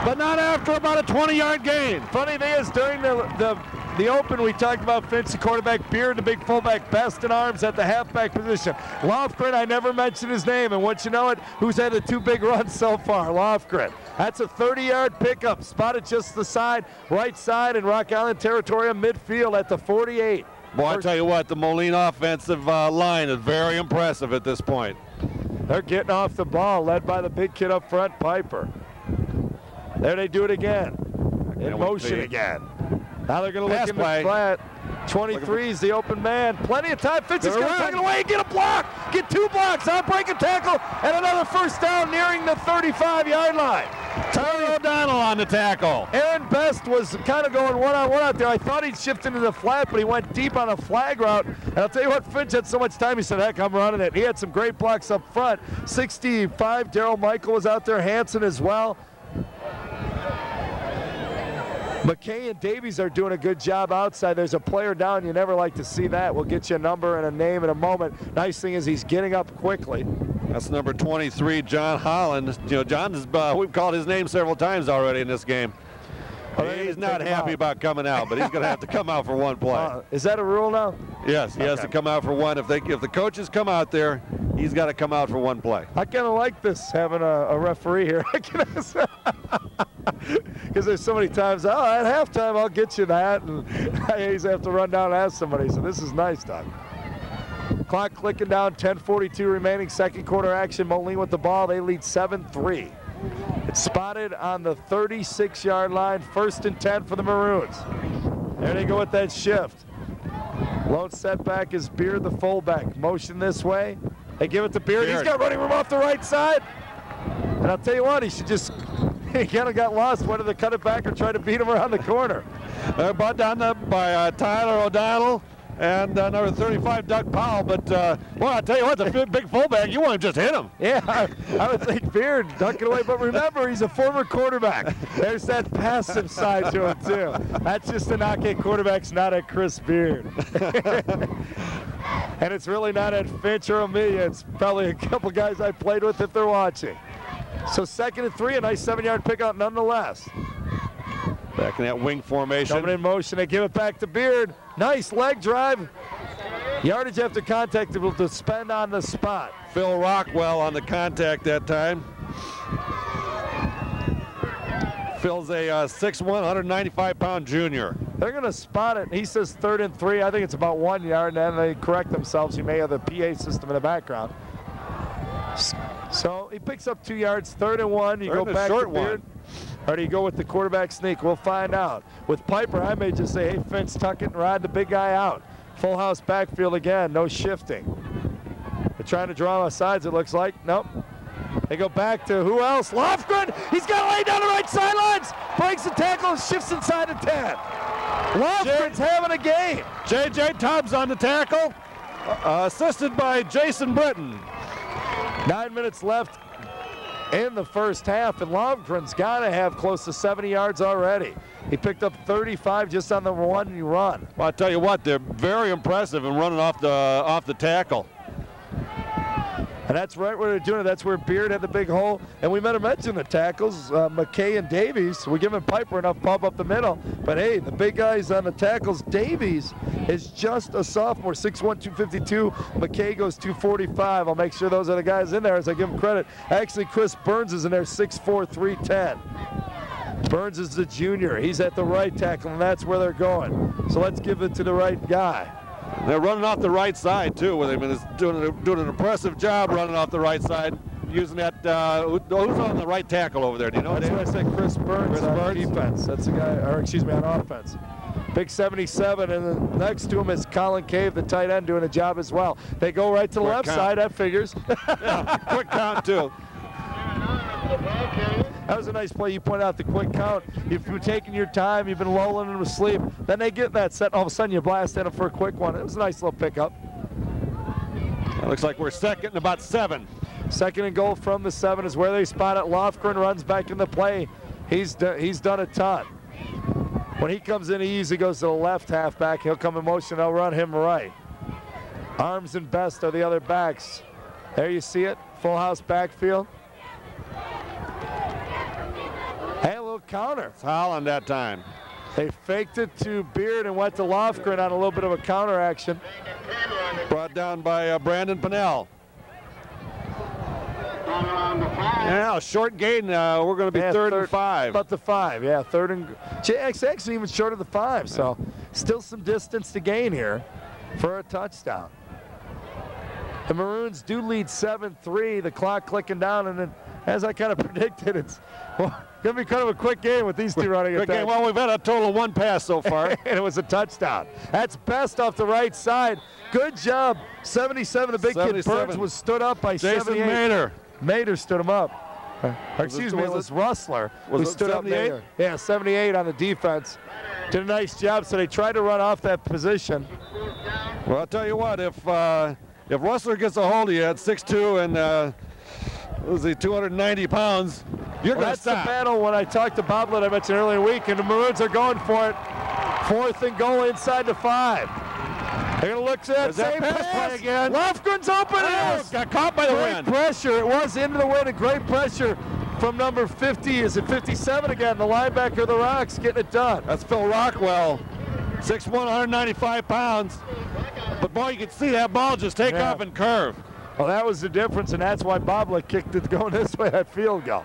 but not after about a 20-yard gain. Funny thing is, during the open, we talked about Finch, the quarterback, Beard, the big fullback, best in arms at the halfback position. Lofgren, I never mentioned his name, and once you know it, who's had the 2 big runs so far? Lofgren. That's a 30-yard pickup, spotted just the side, right side, in Rock Island territory of midfield at the 48. Boy, I tell you what, the Moline offensive line is very impressive at this point. They're getting off the ball, led by the big kid up front, Piper. There they do it again. In motion again. Now they're going to look in the flat. 23 is the open man. Plenty of time. Finch is going to take it away and get a block. Get 2 blocks. Outbreak and tackle. And another first down nearing the 35-yard line. Tony O'Donnell on the tackle. Aaron Best was kind of going one-on-one out there. I thought he'd shift into the flat, but he went deep on a flag route. And I'll tell you what, Finch had so much time, he said, heck, I'm running it. He had some great blocks up front. 65, Darryl Michael was out there. Hanson as well. McKay and Davies are doing a good job outside. There's a player down. You never like to see that. We'll get you a number and a name in a moment. Nice thing is he's getting up quickly. That's number 23, John Holland. You know, John is, we've called his name several times already in this game. He's not happy about coming out, but he's going to have to come out for one play. Is that a rule now? Yes, he has to come out for one. If the coaches come out there, he's got to come out for one play. I kind of like this, having a referee here. Because there's so many times, oh, at halftime I'll get you that, and I always have to run down and ask somebody. So this is nice, Doug. Clock clicking down, 10:42 remaining, second quarter action. Moline with the ball. They lead 7-3. It's spotted on the 36-yard line, 1st and 10 for the Maroons. There they go with that shift. Lone setback is Beard, the fullback. Motion this way. They give it to Beard. He's got running room off the right side. And I'll tell you what, he should just he kind of got lost whether to cut it back or try to beat him around the corner. They're brought down by Tyler O'Donnell and number 35, Doug Powell. But, well, I'll tell you what, the big fullback, you want to just hit him. Yeah, I would think Beard ducking away. But remember, he's a former quarterback. There's that passive side to him, too. That's just to knock at quarterbacks, not at Chris Beard. And it's really not at Finch or Amelia. It's probably a couple guys I played with if they're watching. So 2nd and 3, a nice 7-yard pickup nonetheless. Back in that wing formation. Coming in motion, they give it back to Beard. Nice leg drive. Yardage after contact able to spend on the spot. Phil Rockwell on the contact that time. Phil's a 6'1", 195-pound junior. They're going to spot it. He says 3rd and 3. I think it's about 1 yard, and then they correct themselves. You may have the PA system in the background. So he picks up 2 yards, 3rd and 1. You go back to Beard. Or do you go with the quarterback sneak? We'll find out. With Piper, I may just say, hey, Finch, tuck it and ride the big guy out. Full house backfield again, no shifting. They're trying to draw on sides, it looks like. Nope. They go back to who else? Lofgren! He's got to lay down the right sidelines! Breaks the tackle and shifts inside the 10. Lofgren's having a game. J.J. Tubbs on the tackle, assisted by Jason Britton. 9 minutes left in the first half, and Lofgren's got to have close to 70 yards already. He picked up 35 just on the one run. Well, I'll tell you what, they're very impressive in running off the tackle. And that's right where they're doing it. That's where Beard had the big hole. And we meant to mention the tackles, McKay and Davies. We're giving Piper enough pump up the middle. But hey, the big guys on the tackles, Davies is just a sophomore, 6'1", 252. McKay goes 245. I'll make sure those are the guys in there as I give them credit. Actually, Chris Burns is in there, 6'4", 310. Burns is the junior. He's at the right tackle, and that's where they're going. So let's give it to the right guy. They're running off the right side, too, with him, and it's doing an impressive job running off the right side, using that, who's on the right tackle over there? Do you know? That's what I said, Chris Burns on defense. That's the guy, or excuse me, on offense. Big 77, and then next to him is Colin Cave, the tight end, doing a job as well. They go right to the left side, that figures. Yeah, quick count, too. That was a nice play. You point out the quick count. If you're taking your time, you've been lulling them to sleep, then they get that set, and all of a sudden you blast in them for a quick one. It was a nice little pickup. It looks like we're 2nd and about 7. 2nd and goal from the 7 is where they spot it. Lofgren runs back in the play. He's done a ton. When he comes in, he usually goes to the left halfback. He'll come in motion. They'll run him right. Arms and Best are the other backs. There you see it. Full house backfield. Hey, a little counter. It's Holland that time. They faked it to Beard and went to Lofgren on a little bit of a counter action. Brought down by Brandon Pannell. Yeah, short gain. We're going to be 3rd and 5. About the 5, yeah. 3rd and actually even short of the 5. So still some distance to gain here for a touchdown. The Maroons do lead 7-3. The clock clicking down, and then as I kind of predicted, it's going to be kind of a quick game with these two running attacks. Well, we've had a total of 1 pass so far. And it was a touchdown. That's Best off the right side. Good job. 77, the big kid Burns was stood up by Jason 78. Mader. Mader stood him up. Or excuse me, it was Rustler who stood up Mader. Yeah, 78 on the defense. Did a nice job, so they tried to run off that position. Well, I'll tell you what, if Rustler gets a hold of you at 6'2" and was he 290 pounds, you're going to stop. That's the battle when I talked to Boblet I mentioned earlier in the week, and the Maroons are going for it. 4th and goal inside the 5. They're going to look at that same pass again. Lofgren's open. Got caught by the wind. Great pressure. It was into the wind, and great pressure from number 50. Is it 57 again? The linebacker of the Rocks getting it done. That's Phil Rockwell, 6'1", 195 pounds. But boy, you can see that ball just take off and curve. Well, that was the difference, and that's why Boblet kicked it going this way, that field goal.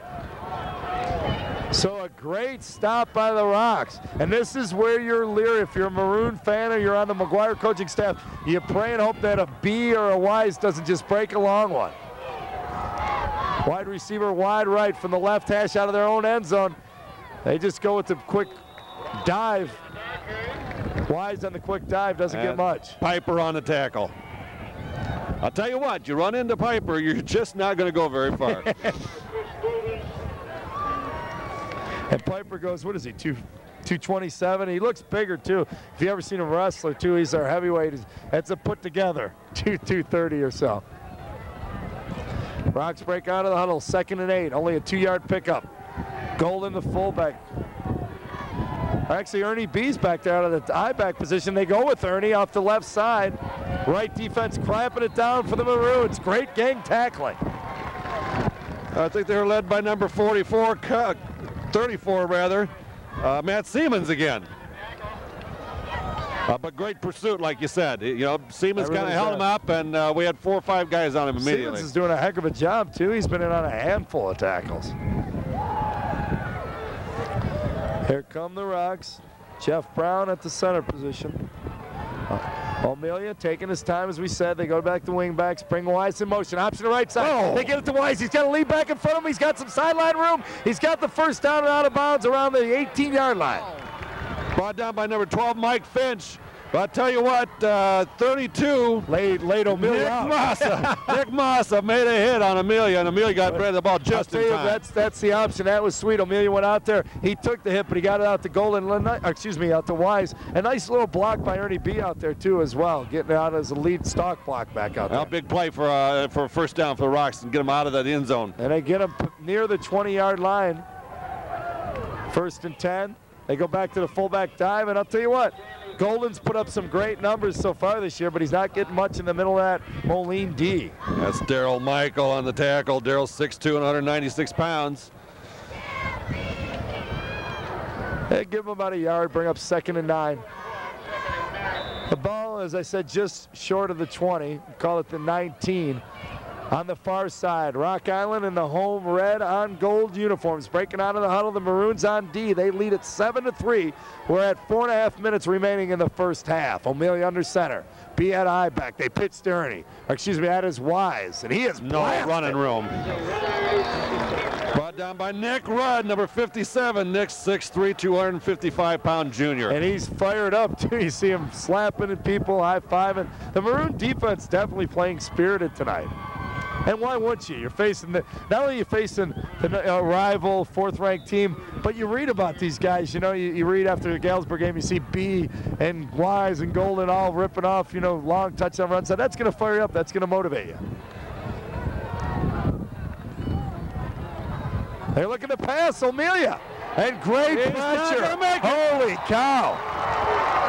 So a great stop by the Rocks. And this is where you're leery. If you're a Maroon fan or you're on the McGuire coaching staff, you pray and hope that a B or a Wise doesn't just break a long one. Wide receiver wide right from the left hash out of their own end zone. They just go with the quick dive. Wise on the quick dive doesn't get much. Piper on the tackle. I'll tell you what, you run into Piper, you're just not going to go very far. And Piper goes, what is he, 227? He looks bigger, too. If you ever seen a wrestler, too, he's our heavyweight. That's a put together, 230 or so. Rocks break out of the huddle, 2nd and 8, only a 2-yard pickup. Golden, the fullback. Actually, Ernie B's back there out of the I-back position. They go with Ernie off the left side. Right defense clamping it down for the Maroons. Great gang tackling. I think they're led by number 34, 34 rather, Matt Siemens again. But great pursuit, like you said. You know, Siemens kind of held him up, and we had 4 or 5 guys on him immediately. Siemens is doing a heck of a job, too. He's been in on a handful of tackles. Here come the Rocks. Jeff Brown at the center position. O'Melia taking his time, as we said. They go back to wing backs, bring Wise in motion. Option to right side. Oh. They get it to Wise. He's got to lead back in front of him. He's got some sideline room. He's got the first down and out of bounds around the 18-yard line. Brought down by number 12, Mike Finch. But I'll tell you what, 32. Laid O'Melia out. Nick Massa made a hit on Amelia, and Amelia got rid of the ball just in time. That's the option. That was sweet. Amelia went out there. He took the hit, but he got it out to Golden. Excuse me, out to Wise. A nice little block by Ernie B out there too, as well, getting out as a lead stock block back out there. A big play for a first down for the Rocks and get them out of that end zone. And they get him near the 20-yard line. 1st and 10. They go back to the fullback dive, and I'll tell you what, Golden's put up some great numbers so far this year, but he's not getting much in the middle of that Moline D. That's Daryl Michael on the tackle. Daryl's 6'2" and 196 pounds. They give him about a yard, bring up 2nd and 9. The ball, as I said, just short of the 20. Call it the 19. On the far side, Rock Island in the home red on gold uniforms. Breaking out of the huddle, the Maroons on D. They lead it 7-3. We're at 4.5 minutes remaining in the first half. O'Melia under center. B at I back. They pitch to Ernie. Excuse me, that is Wise. And he is no running room. Brought down by Nick Rudd, number 57. Nick's 6'3", 255-pound junior. And he's fired up, too. You see him slapping at people, high-fiving. The Maroon defense definitely playing spirited tonight. And why wouldn't you? You're facing not only are you facing the rival 4th-ranked team, but you read about these guys. You know, you read after the Galesburg game, you see B and Wise and Golden all ripping off, you know, long touchdown runs. So that's going to fire you up. That's going to motivate you. They're looking to pass O'Melia. And great pressure. Holy cow.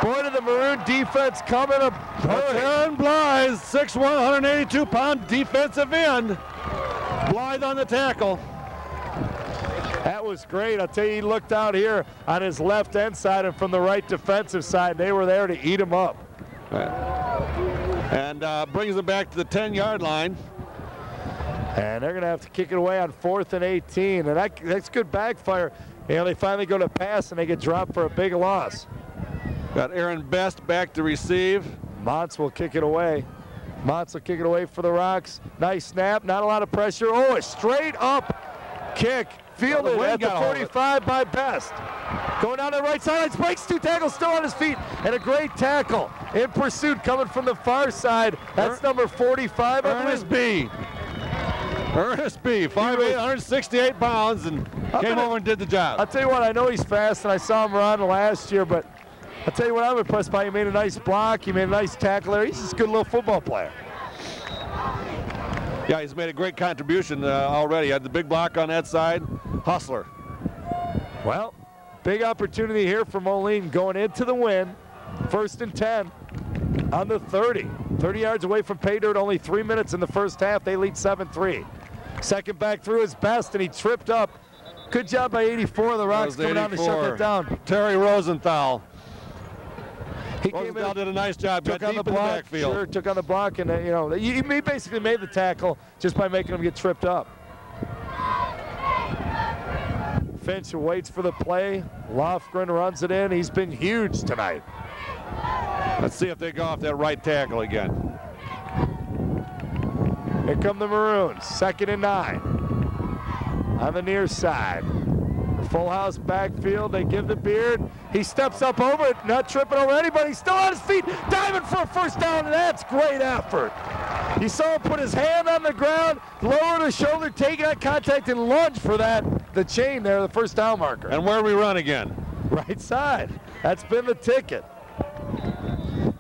Boy, did the Maroon defense coming up. Aaron Blythe, 6'1", 182-pound defensive end. Blythe on the tackle. That was great. I'll tell you, he looked out here on his left end side and from the right defensive side. They were there to eat him up. And brings him back to the 10-yard line. And they're going to have to kick it away on 4th and 18. And that's good backfire. You know, they finally go to pass and they get dropped for a big loss. Got Aaron Best back to receive. Montz will kick it away. Montz will kick it away for the Rocks. Nice snap, not a lot of pressure. Oh, a straight up kick. Fielded at the 45 by Best. Going down the right sideline, breaks 2 tackles, still on his feet. And a great tackle in pursuit coming from the far side. That's number 45. Ernest B. Ernest B, 5'8", 168 pounds, and came over and did the job. I'll tell you what, I know he's fast, and I saw him run last year, but I'll tell you what I'm impressed by. He made a nice block. He made a nice tackle there. He's just a good little football player. Yeah, he's made a great contribution already. Had the big block on that side. Hustler. Well, big opportunity here for Moline going into the win. 1st and 10 on the 30. 30 yards away from pay dirt, only 3 minutes in the first half. They lead 7-3. Second back through his best, and he tripped up. Good job by 84. The Rocks coming down to shut that down. Terry Rosenthal. Rosenthal did a nice job. Took on the block. Sure, took on the block, and you know, he basically made the tackle just by making him get tripped up. Finch waits for the play. Lofgren runs it in. He's been huge tonight. Let's see if they go off that right tackle again. Here come the Maroons. 2nd and 9. On the near side. Full house backfield. They give the Beard. He steps up over it, not tripping over anybody. He's still on his feet, diving for a first down, and that's great effort. You saw him put his hand on the ground, lower the shoulder, take that contact, and lunge for that the chain there, the first down marker. And where do we run again? Right side. That's been the ticket.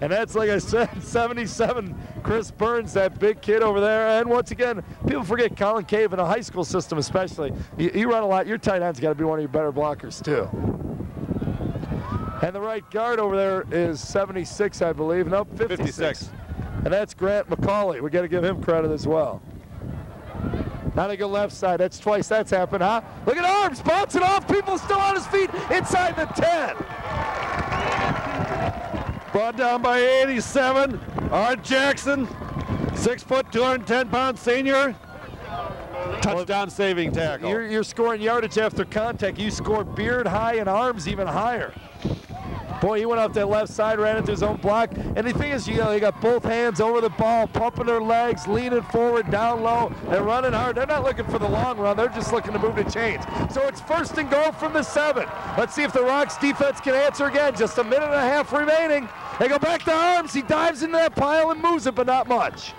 And that's, like I said, 77, Chris Burns, that big kid over there. And once again, people forget Colin Cave in a high school system especially. You run a lot. Your tight end's got to be one of your better blockers, too. And the right guard over there is 76, I believe. Nope, 56. And that's Grant McCauley. We got to give him credit as well. Now they go left side. That's twice that's happened, huh? Look at Arms bouncing off. People still on his feet inside the 10. Brought down by 87. Art Jackson, 6 foot, 210-pound senior. Touchdown saving tackle. You're scoring yardage after contact. You score Beard high and Arms even higher. Boy, he went off that left side, ran into his own block. And the thing is, you know, they got both hands over the ball, pumping their legs, leaning forward, down low. They're running hard. They're not looking for the long run. They're just looking to move the chains. So it's 1st and goal from the 7. Let's see if the Rocks defense can answer again. Just a minute and a half remaining. They go back to Arms. He dives into that pile and moves it, but not much.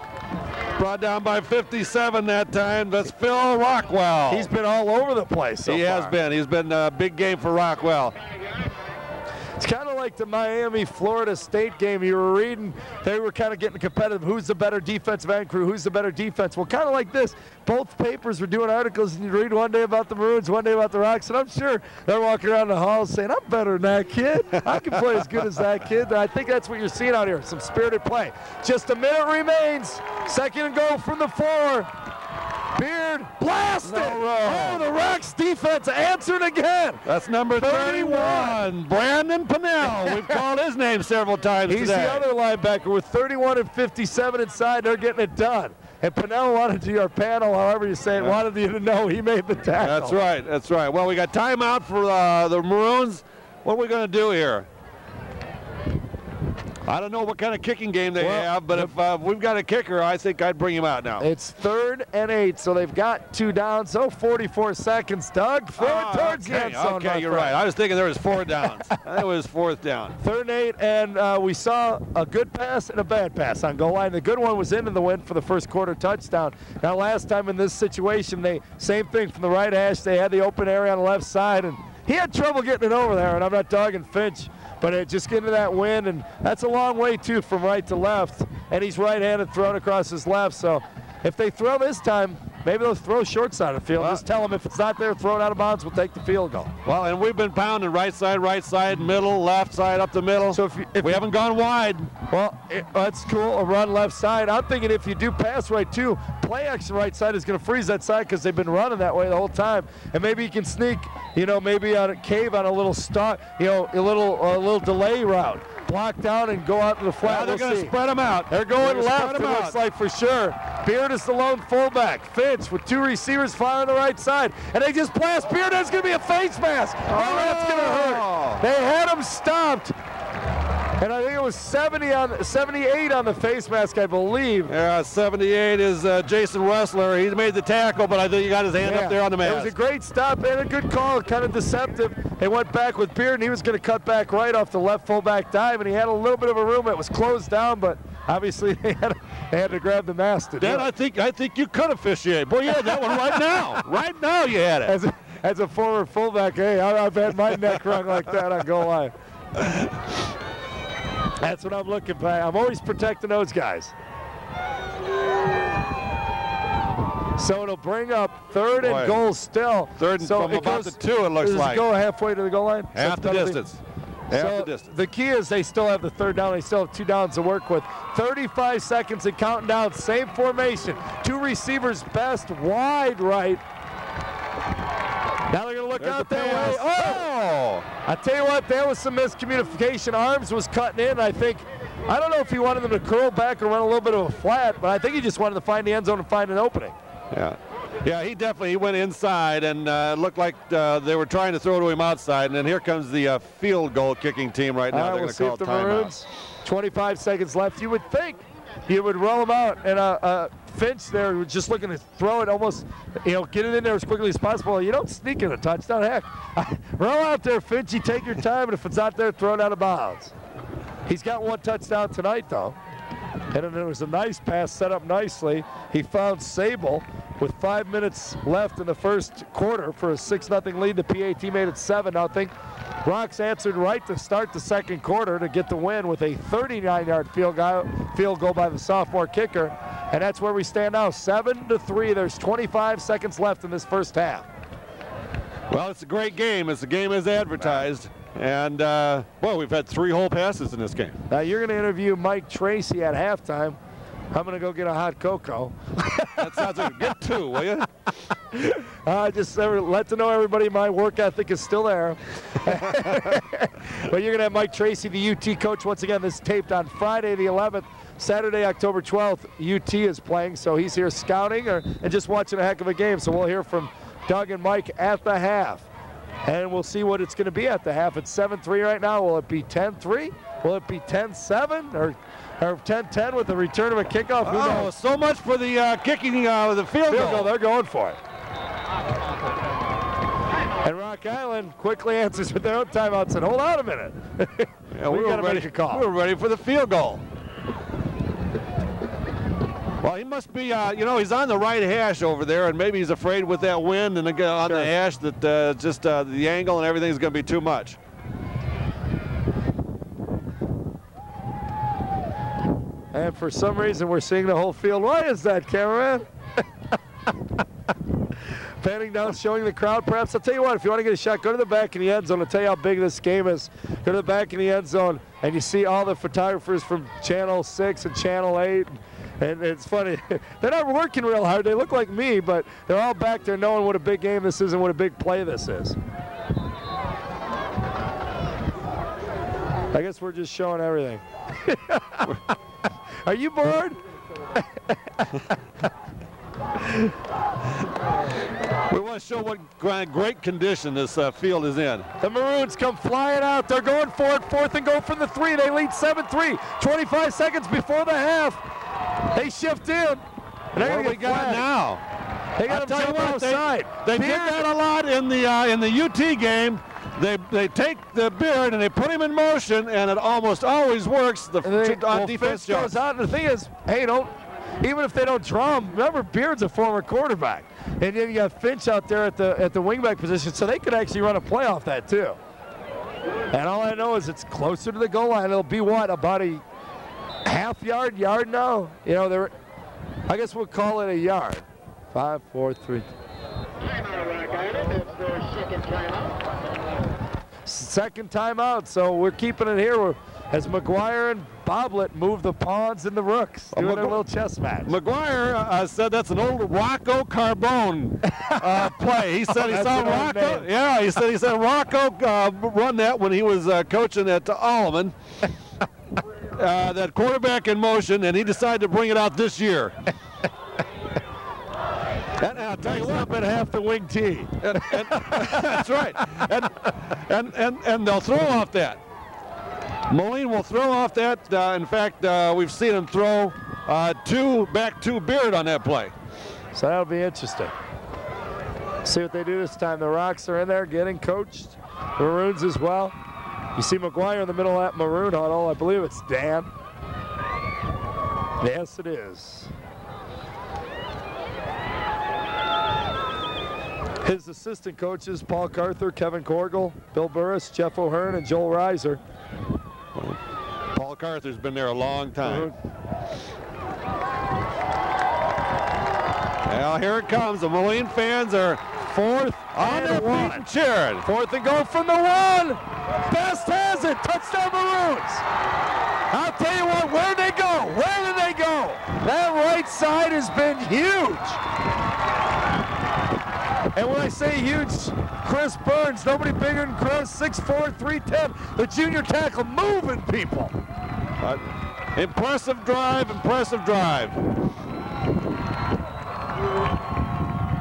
Brought down by 57 that time. That's Phil Rockwell. He's been all over the place so far. He has been. He's been a big game for Rockwell. It's kind of like the Miami-Florida State game. You were reading, they were kind of getting competitive. Who's the better defensive end crew? Who's the better defense? Well, kind of like this. Both papers were doing articles, and you read one day about the Maroons, one day about the Rocks, and I'm sure they're walking around the halls saying, I'm better than that kid. I can play as good as that kid. And I think that's what you're seeing out here, some spirited play. Just a minute remains. 2nd and goal from the 4. Beard blasted. Oh, the Rocks defense answered again. That's number 31, Brandon Pannell. We've called his name several times He's today. the other linebacker with 31 and 57 inside. They're getting it done. And Pannell wanted you, or Pannell, however you say it, wanted you to know he made the tackle. That's right. That's right. Well, we got timeout for the Maroons. What are we going to do here? I don't know what kind of kicking game they have, but if we've got a kicker, I think I'd bring him out now. It's 3rd and 8, so they've got 2 down, so 44 seconds. Doug, throw it towards the end zone. Okay, you're right. I was thinking there was 4 downs. That was 4th down. 3rd and 8, and we saw a good pass and a bad pass on goal line. The good one was into the wind for the first quarter touchdown. Now, last time in this situation, same thing from the right hash. They had the open area on the left side, and he had trouble getting it over there, and I'm not dogging Finch. But it just getting to that wind, and that's a long way, too, from right to left. And he's right-handed, thrown across his left. So if they throw this time, maybe they'll throw short side of the field. Just tell them if it's not there, throw it out of bounds, we'll take the field goal. Well, and we've been pounding right side, middle, left side, up the middle. So if we haven't gone wide. Well, that's cool, a run left side. I'm thinking if you do pass right, too, play action right side is going to freeze that side because they've been running that way the whole time. And maybe you can sneak, you know, maybe on a cave on a little start, you know, a little delay route. Block down and go out to the flat. Now they're going to spread them out. They're going left, it looks like, for sure. Beard is the lone fullback. Finch with 2 receivers flying on the right side. And they just blast Beard. That's going to be a face mask. Oh, that's going to hurt. They had him stopped. And I think it was 78 on the face mask, I believe. Yeah, 78 is Jason Wessler. He made the tackle, but I think he got his hand up there on the mask. It was a great stop and a good call, kind of deceptive. They went back with Beard, and he was going to cut back right off the left fullback dive, and he had a little bit of a room. It was closed down, but obviously they had to grab the mask to do it. I think you could officiate. Boy, you had that one right now. Right now you had it. As a former fullback, hey, I've had my neck wrung like that on goal line. That's what I'm looking for. I'm always protecting those guys. So it'll bring up 3rd and goal still. 3rd and from about the 2, it looks like. Go halfway to the goal line? Half the distance. The key is they still have the 3rd down. They still have 2 downs to work with. 35 seconds and counting down. Same formation. 2 receivers best wide right. Now they're going to look out that way. Oh! I tell you what, there was some miscommunication. Arms was cutting in. I don't know if he wanted them to curl back or run a little bit of a flat, but I think he just wanted to find the end zone and find an opening. Yeah, he went inside, and it looked like they were trying to throw to him outside, and then here comes the field goal kicking team right now. They're going to call timeout. 25 seconds left. You would think you would roll them out, and Finch there just looking to throw it almost, get it in there as quickly as possible. You don't sneak in a touchdown. Heck, roll out there, Finch. You take your time, and if it's not there, throw it out of bounds. He's got 1 touchdown tonight, though. And then there was a nice pass set up nicely. He found Sable with 5 minutes left in the first quarter for a 6-0 lead. The PAT made it 7-0. Rocks answered right to start the second quarter to get the win with a 39-yard field goal by the sophomore kicker. And that's where we stand now, 7-3. There's 25 seconds left in this first half. Well, it's a great game. It's a game as advertised. And, well, we've had 3 whole passes in this game. Now you're going to interview Mike Tracy at halftime. I'm going to go get a hot cocoa. That sounds good. Get 2, will you? Just let to know everybody my work ethic is still there. But you're going to have Mike Tracy, the UT coach. Once again, this is taped on Friday the 11th. Saturday, October 12th, UT is playing. So he's here scouting and just watching a heck of a game. So we'll hear from Doug and Mike at the half. And we'll see what it's going to be at the half. It's 7-3 right now. Will it be 10-3? Will it be 10-7 or 10-10 with the return of a kickoff? Who knows? So much for the kicking the field goal. They're going for it. And Rock Island quickly answers with their own timeout. Said, "Hold on a minute. Yeah, we got to make a call. We were ready for the field goal." Well, he must be, you know, he's on the right hash over there, and maybe he's afraid with that wind and on the hash that just the angle and everything is going to be too much. And for some reason, we're seeing the whole field. Why is that, cameraman? Panning down, showing the crowd. Perhaps I'll tell you what, if you want to get a shot, go to the back of the end zone. I'll tell you how big this game is. Go to the back of the end zone, and you see all the photographers from Channel 6 and Channel 8. And it's funny, they're not working real hard. They look like me, but they're all back there knowing what a big game this is and what a big play this is. I guess we're just showing everything. Are you bored? We want to show what great condition this field is in. The Maroons come flying out. They're going for it. 4th and goal from the 3. They lead 7-3. 25 seconds before the half. They shift in. And they're going to get flagged now. They got to jump outside. They did that a lot in the UT game. They take the Beard and they put him in motion, and it almost always works. Defense goes out. And the thing is, hey, even if they don't draw him, remember Beard's a former quarterback, and then you got Finch out there at the wingback position, so they could actually run a play off that too. And all I know is it's closer to the goal line. It'll be what, about a half-yard now? You know, I guess we'll call it a yard. 5, 4, 3. Second timeout, so we're keeping it here as McGuire and Boblet move the pawns and the rooks, doing their little chess match. McGuire said that's an old Rocco Carbone play. He said he saw Rocco. Yeah, he said Rocco run that when he was coaching at Holland. That quarterback in motion, and he decided to bring it out this year. And I'll tell you what, at half the wing tee. That's right. And they'll throw off that. Moline will throw off that. In fact, we've seen him throw back two Beard on that play. So that'll be interesting. See what they do this time. The Rocks are in there getting coached. The Maroons as well. You see McGuire in the middle of that Maroon huddle. I believe it's Dan. Yes, it is. His assistant coaches, Paul Carther, Kevin Corgle, Bill Burris, Jeff O'Hearn, and Joel Reiser. Paul Carther's been there a long time. Well, here it comes. The Moline fans are fourth on their feet and cheering. 4th and goal from the 1. Best has it. Touchdown Maroons. I'll tell you what, where'd they go? Where did they go? That right side has been huge. And when I say huge, Chris Burns, nobody bigger than Chris, 6'4", 310. The junior tackle moving people. Impressive drive, impressive drive.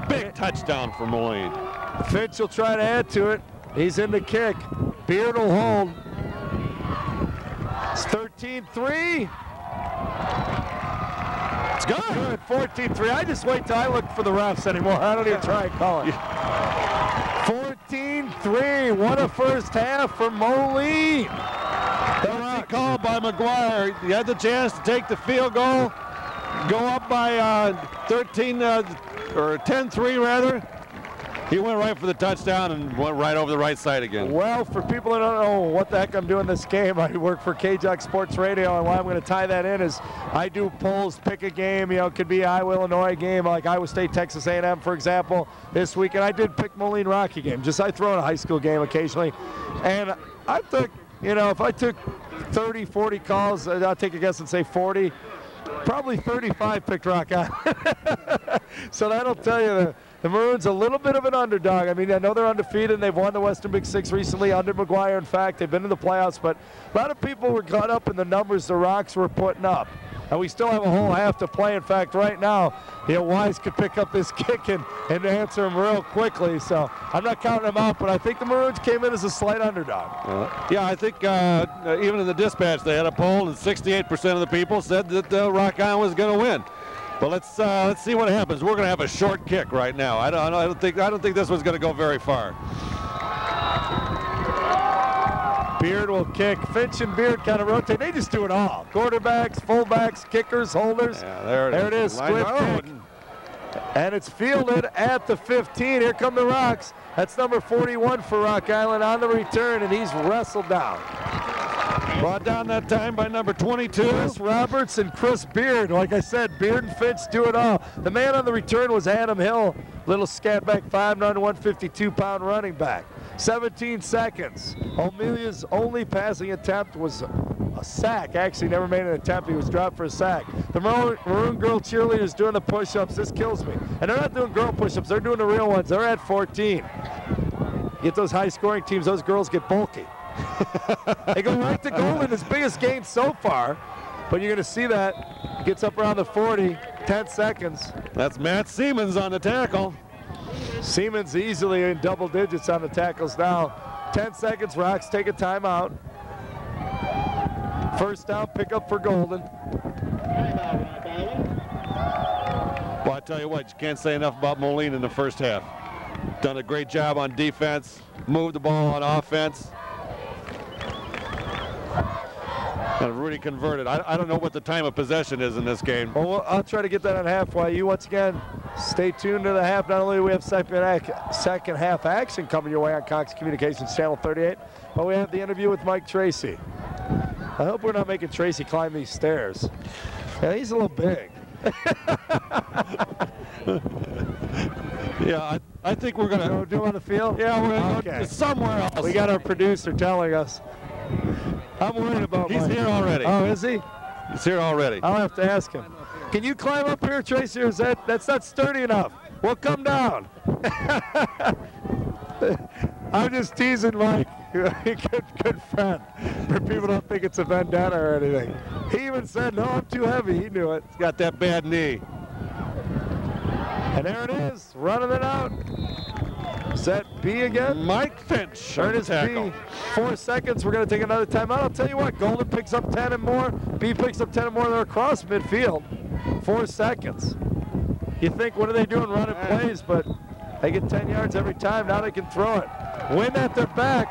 Big touchdown for Moline. Finch will try to add to it. He's in the kick. Beard will hold. It's 13-3. It's good. 14-3. I just wait till I look for the refs anymore. I don't even try and call it. 14-3. What a first half for Moline. Penalty called by McGuire. He had the chance to take the field goal, go up by 10-3 rather. He went right for the touchdown and went right over the right side again. Well, for people that don't know what the heck I'm doing this game, I work for KJOC Sports Radio, and why I'm going to tie that in is I do polls, pick a game. You know, it could be an Iowa, Illinois game, like Iowa State, Texas A&M, for example, this week. And I did pick Moline Rocky game. Just I throw in a high school game occasionally. And I took, you know, if I took 30, 40 calls, I'll take a guess and say 40. Probably 35 picked Rock Island. So that'll tell you the Maroons a little bit of an underdog. I mean, I know they're undefeated and they've won the Western Big Six recently under McGuire. In fact, they've been in the playoffs, but a lot of people were caught up in the numbers the Rocks were putting up. And we still have a whole half to play. In fact, right now, you know, Wise could pick up this kick and answer him real quickly. So I'm not counting them out, but I think the Maroons came in as a slight underdog. Yeah, I think even in the dispatch they had a poll, and 68% of the people said that Rock Island was going to win. But let's see what happens. We're going to have a short kick right now. I don't think this one's going to go very far. Beard will kick. Finch and Beard kind of rotate. They just do it all. Quarterbacks, fullbacks, kickers, holders. Yeah, there it is. Squib kick. And it's fielded at the 15. Here come the Rocks. That's number 41 for Rock Island on the return, and he's wrestled down. Brought down that time by number 22. Chris Roberts and Chris Beard. Like I said, Beard and Finch do it all. The man on the return was Adam Hill, little scat back, 5'9", 152-pound running back. 17 seconds. O'Melia's only passing attempt was a sack. Actually, never made an attempt. He was dropped for a sack. The Maroon girl cheerleaders doing the push-ups. This kills me. And they're not doing girl push-ups. They're doing the real ones. They're at 14. Get those high-scoring teams. Those girls get bulky. They go right to Golden, his biggest gain so far. But you're going to see that. He gets up around the 40. 10 seconds. That's Matt Siemens on the tackle. Siemens easily in double digits on the tackles now. 10 seconds, Rocks take a timeout. First down, pickup for Golden. Well, I tell you what, you can't say enough about Moline in the first half. Done a great job on defense, moved the ball on offense. And really converted. I don't know what the time of possession is in this game. Well, I'll try to get that on half while you once again stay tuned to the half. Not only do we have second half action coming your way on Cox Communications Channel 38, but we have the interview with Mike Tracy. I hope we're not making Tracy climb these stairs. Yeah, he's a little big. Yeah, I think we're going to do on the field? Yeah, we're going to go somewhere else. We got our producer telling us. I'm worried about He's Mike. here already. Oh, is he? He's here already. I'll have to ask him. Can you climb up here, Tracy, or is that's not sturdy enough? We'll come down. I'm just teasing Mike. Good friend. For people don't think it's a vendetta or anything. He even said, no, I'm too heavy. He knew it. He's got that bad knee. And there it is, running it out. Set B again. Mike Finch. There it is, B. 4 seconds. We're going to take another timeout. I'll tell you what, Golden picks up 10 and more. B picks up 10 and more. They're across midfield. 4 seconds. You think, what are they doing running plays? But they get 10 yards every time. Now they can throw it. Win at their back.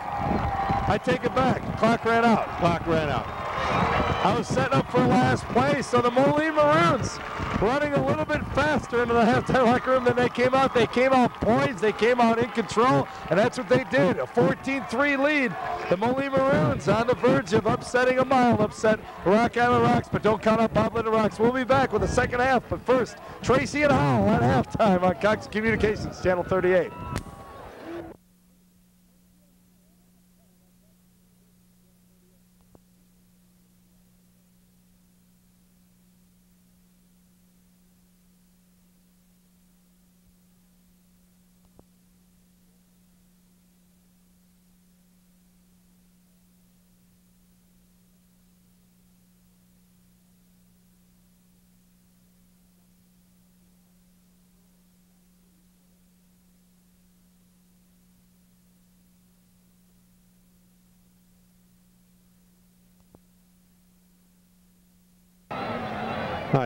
I take it back. Clock ran out. Clock ran out. I was setting up for last place, so the Moline Maroons running a little bit faster into the halftime locker room than they came out. They came out poised, they came out in control, and that's what they did. A 14-3 lead. The Moline Maroons on the verge of upsetting a mile, upset Rock Island Rocks, but don't count out Bob Linden Rocks. We'll be back with the second half, but first, Tracy and Howell at halftime on Cox Communications, Channel 38.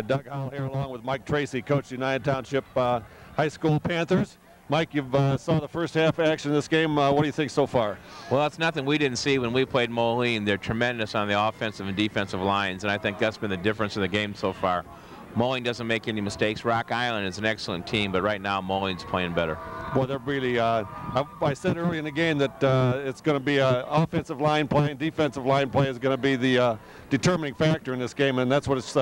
Doug Howell here along with Mike Tracy, coach of the United Township High School Panthers. Mike, you've saw the first half action of this game. What do you think so far? Well, it's nothing we didn't see when we played Moline. They're tremendous on the offensive and defensive lines, and I think that's been the difference in the game so far. Moline doesn't make any mistakes. Rock Island is an excellent team, but right now Moline's playing better. Well, they're really, I said early in the game that it's going to be offensive line play and defensive line play is going to be the determining factor in this game, and that's what it's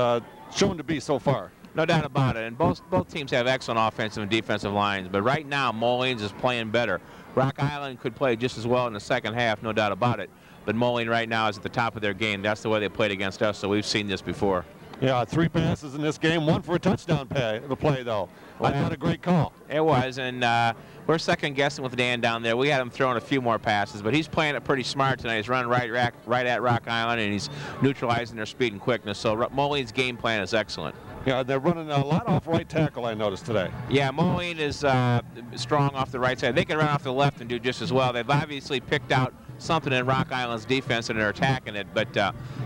shown to be so far. No doubt about it, and both teams have excellent offensive and defensive lines, but right now Moline's is playing better. Rock Island could play just as well in the second half, no doubt about it, but Moline right now is at the top of their game. That's the way they played against us, so we've seen this before. Yeah, 3 passes in this game, 1 for a touchdown play though. I thought a great call. It was, and we're second guessing with Dan down there. We had him throwing a few more passes, but he's playing it pretty smart tonight. He's running right at Rock Island, and he's neutralizing their speed and quickness. So Moline's game plan is excellent. Yeah, they're running a lot off right tackle, I noticed today. Yeah, Moline is strong off the right side. They can run off the left and do just as well. They've obviously picked out something in Rock Island's defense and they're attacking it, but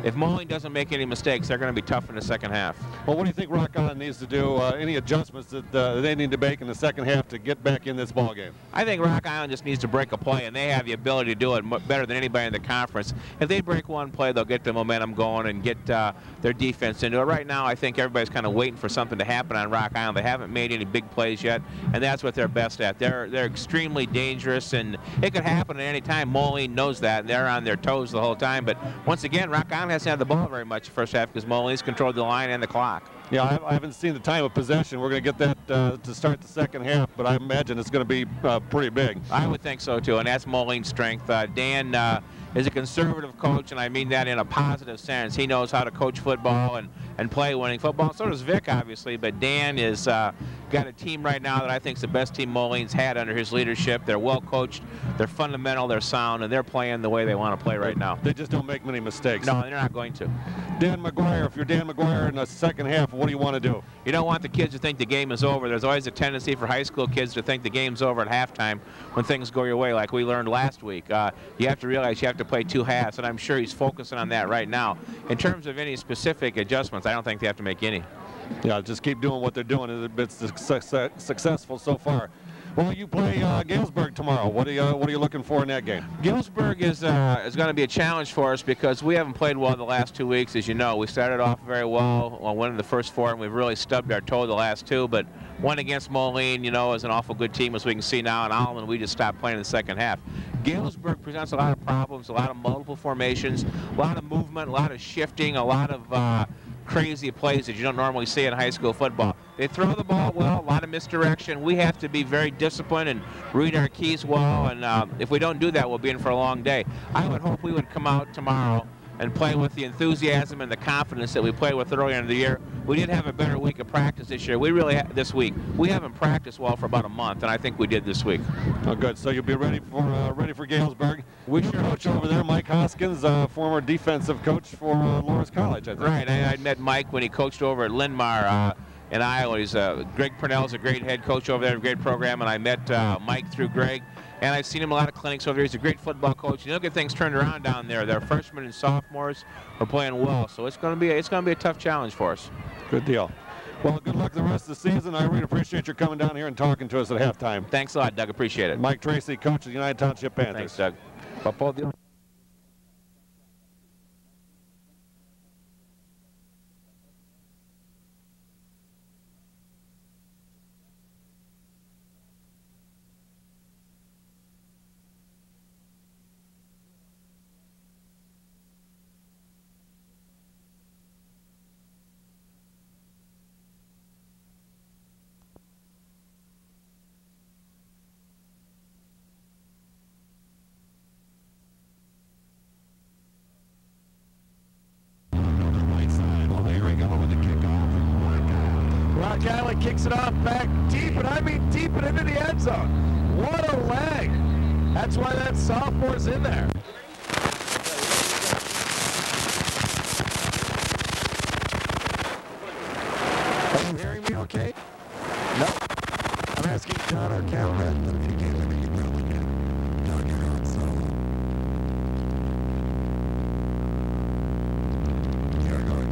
if Moline doesn't make any mistakes, they're going to be tough in the second half. Well, what do you think Rock Island needs to do? Any adjustments that they need to make in the second half to get back in this ball game? I think Rock Island just needs to break a play, and they have the ability to do it better than anybody in the conference. If they break one play, they'll get the momentum going and get their defense into it. Right now, I think everybody's kind of waiting for something to happen on Rock Island. They haven't made any big plays yet, and that's what they're best at. They're extremely dangerous, and it could happen at any time. Moline knows that, and they're on their toes the whole time. But once again, Rock Island hasn't had the ball very much the first half because Moline's controlled the line and the clock. Yeah, I haven't seen the time of possession. We're going to get that to start the second half, but I imagine it's going to be pretty big. I would think so, too, and that's Moline's strength. Dan is a conservative coach, and I mean that in a positive sense. He knows how to coach football and play winning football. So does Vic, obviously, but Dan is got a team right now that I think is the best team Moline's had under his leadership. They're well coached, they're fundamental, they're sound, and they're playing the way they want to play right now. They just don't make many mistakes. No, they're not going to. Dan McGuire, if you're Dan McGuire in the second half, what do you want to do? You don't want the kids to think the game is over. There's always a tendency for high school kids to think the game's over at halftime when things go your way, like we learned last week. You have to realize you have to play 2 halves, and I'm sure he's focusing on that right now. In terms of any specific adjustments, I don't think they have to make any. Yeah, just keep doing what they're doing. It's successful so far. Well, you play Galesburg tomorrow. What are you looking for in that game? Galesburg is going to be a challenge for us because we haven't played well the last 2 weeks, as you know. We started off very well, winning the first 4, and we've really stubbed our toe the last 2. But one against Moline, you know, is an awful good team, as we can see now. In Holland, we just stopped playing in the second half. Galesburg presents a lot of problems, a lot of multiple formations, a lot of movement, a lot of shifting, a lot of crazy plays that you don't normally see in high school football. They throw the ball well, a lot of misdirection. We have to be very disciplined and read our keys well, and if we don't do that, we'll be in for a long day. I would hope we would come out tomorrow and play with the enthusiasm and the confidence that we played with earlier in the year. We did have a better week of practice this year. This week. We haven't practiced well for about a month, and I think we did this week. Oh, good. So you'll be ready for Galesburg. We sure coach over there, Mike Hoskins, former defensive coach for Loras College, I think. Right. I met Mike when he coached over at Linn-Mar in Iowa. He's Greg Pannell's a great head coach over there, a great program, and I met Mike through Greg. And I've seen him a lot of clinics over there. He's a great football coach. You know, get things turned around down there. Their freshmen and sophomores are playing well, so it's going to be a tough challenge for us. Good deal. Well, good luck the rest of the season. I really appreciate your coming down here and talking to us at halftime. Thanks a lot, Doug. Appreciate it. Mike Tracy, coach of the United Township Panthers. Thanks, Doug. Rock Island kicks it off back deep, and I mean deep and into the end zone. What a leg. That's why that sophomore's in there. Are you hearing me okay? No. I'm asking John or Cameron if you can hear me. Down your own solo. Here it goes.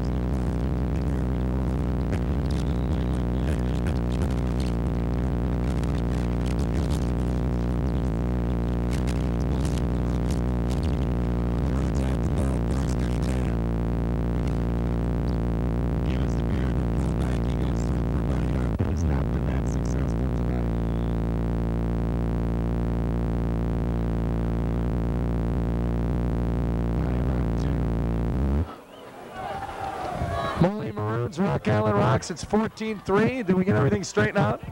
Moline Maroons, Rock Island Rocks. It's 14-3. Did we get everything straightened out?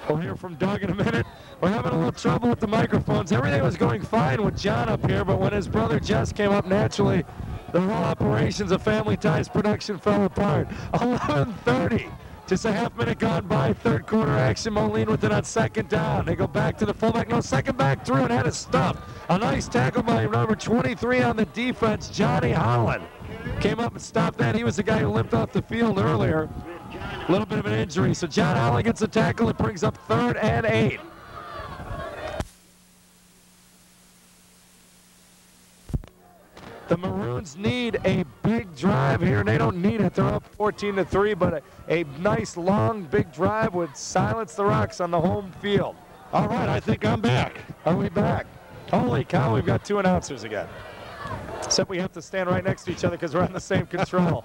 We'll hear from Doug in a minute. We're having a little trouble with the microphones. Everything was going fine with John up here, but when his brother Jess came up, naturally, the whole operations of Family Ties production fell apart. 11:30. Just a half minute gone by, third quarter action. Moline with it on second down. They go back to the fullback. No, second back through and had it stuffed. A nice tackle by number 23 on the defense, Johnny Holland. Came up and stopped that. He was the guy who limped off the field earlier. A little bit of an injury. So John Holland gets a tackle. It brings up 3rd and 8. The Maroons need a big drive here, and they don't need it. They're up 14-3, but a nice, long, big drive would silence the Rocks on the home field. All right, I think I'm back. Are we back? Holy cow, we've got 2 announcers again. Except we have to stand right next to each other because we're on the same control.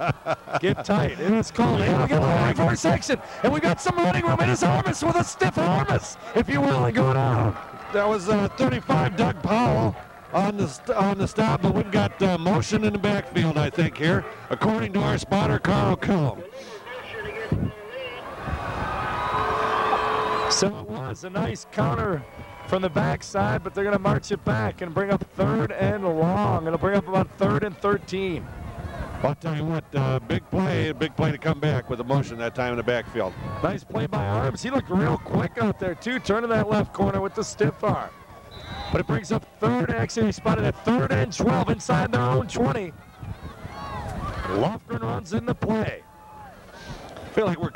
Get tight. And it's called. And we got the running for section. And we got some running room. It is Armis with a stiff Armis, if you will, and go down. That was 35 Doug Powell on the stop, but we've got motion in the backfield, I think, here, according to our spotter, Carl Cullum. So it was a nice counter from the backside, but they're going to march it back and bring up 3rd and long. It'll bring up about 3rd and 13. I'll tell you what, big play to come back with the motion that time in the backfield. Nice play by Arms. He looked real quick out there, too, turning that left corner with the stiff arm. But it brings up 3rd, actually spotted at 3rd and 12 inside their own 20. Lofgren runs in the play. I feel like we're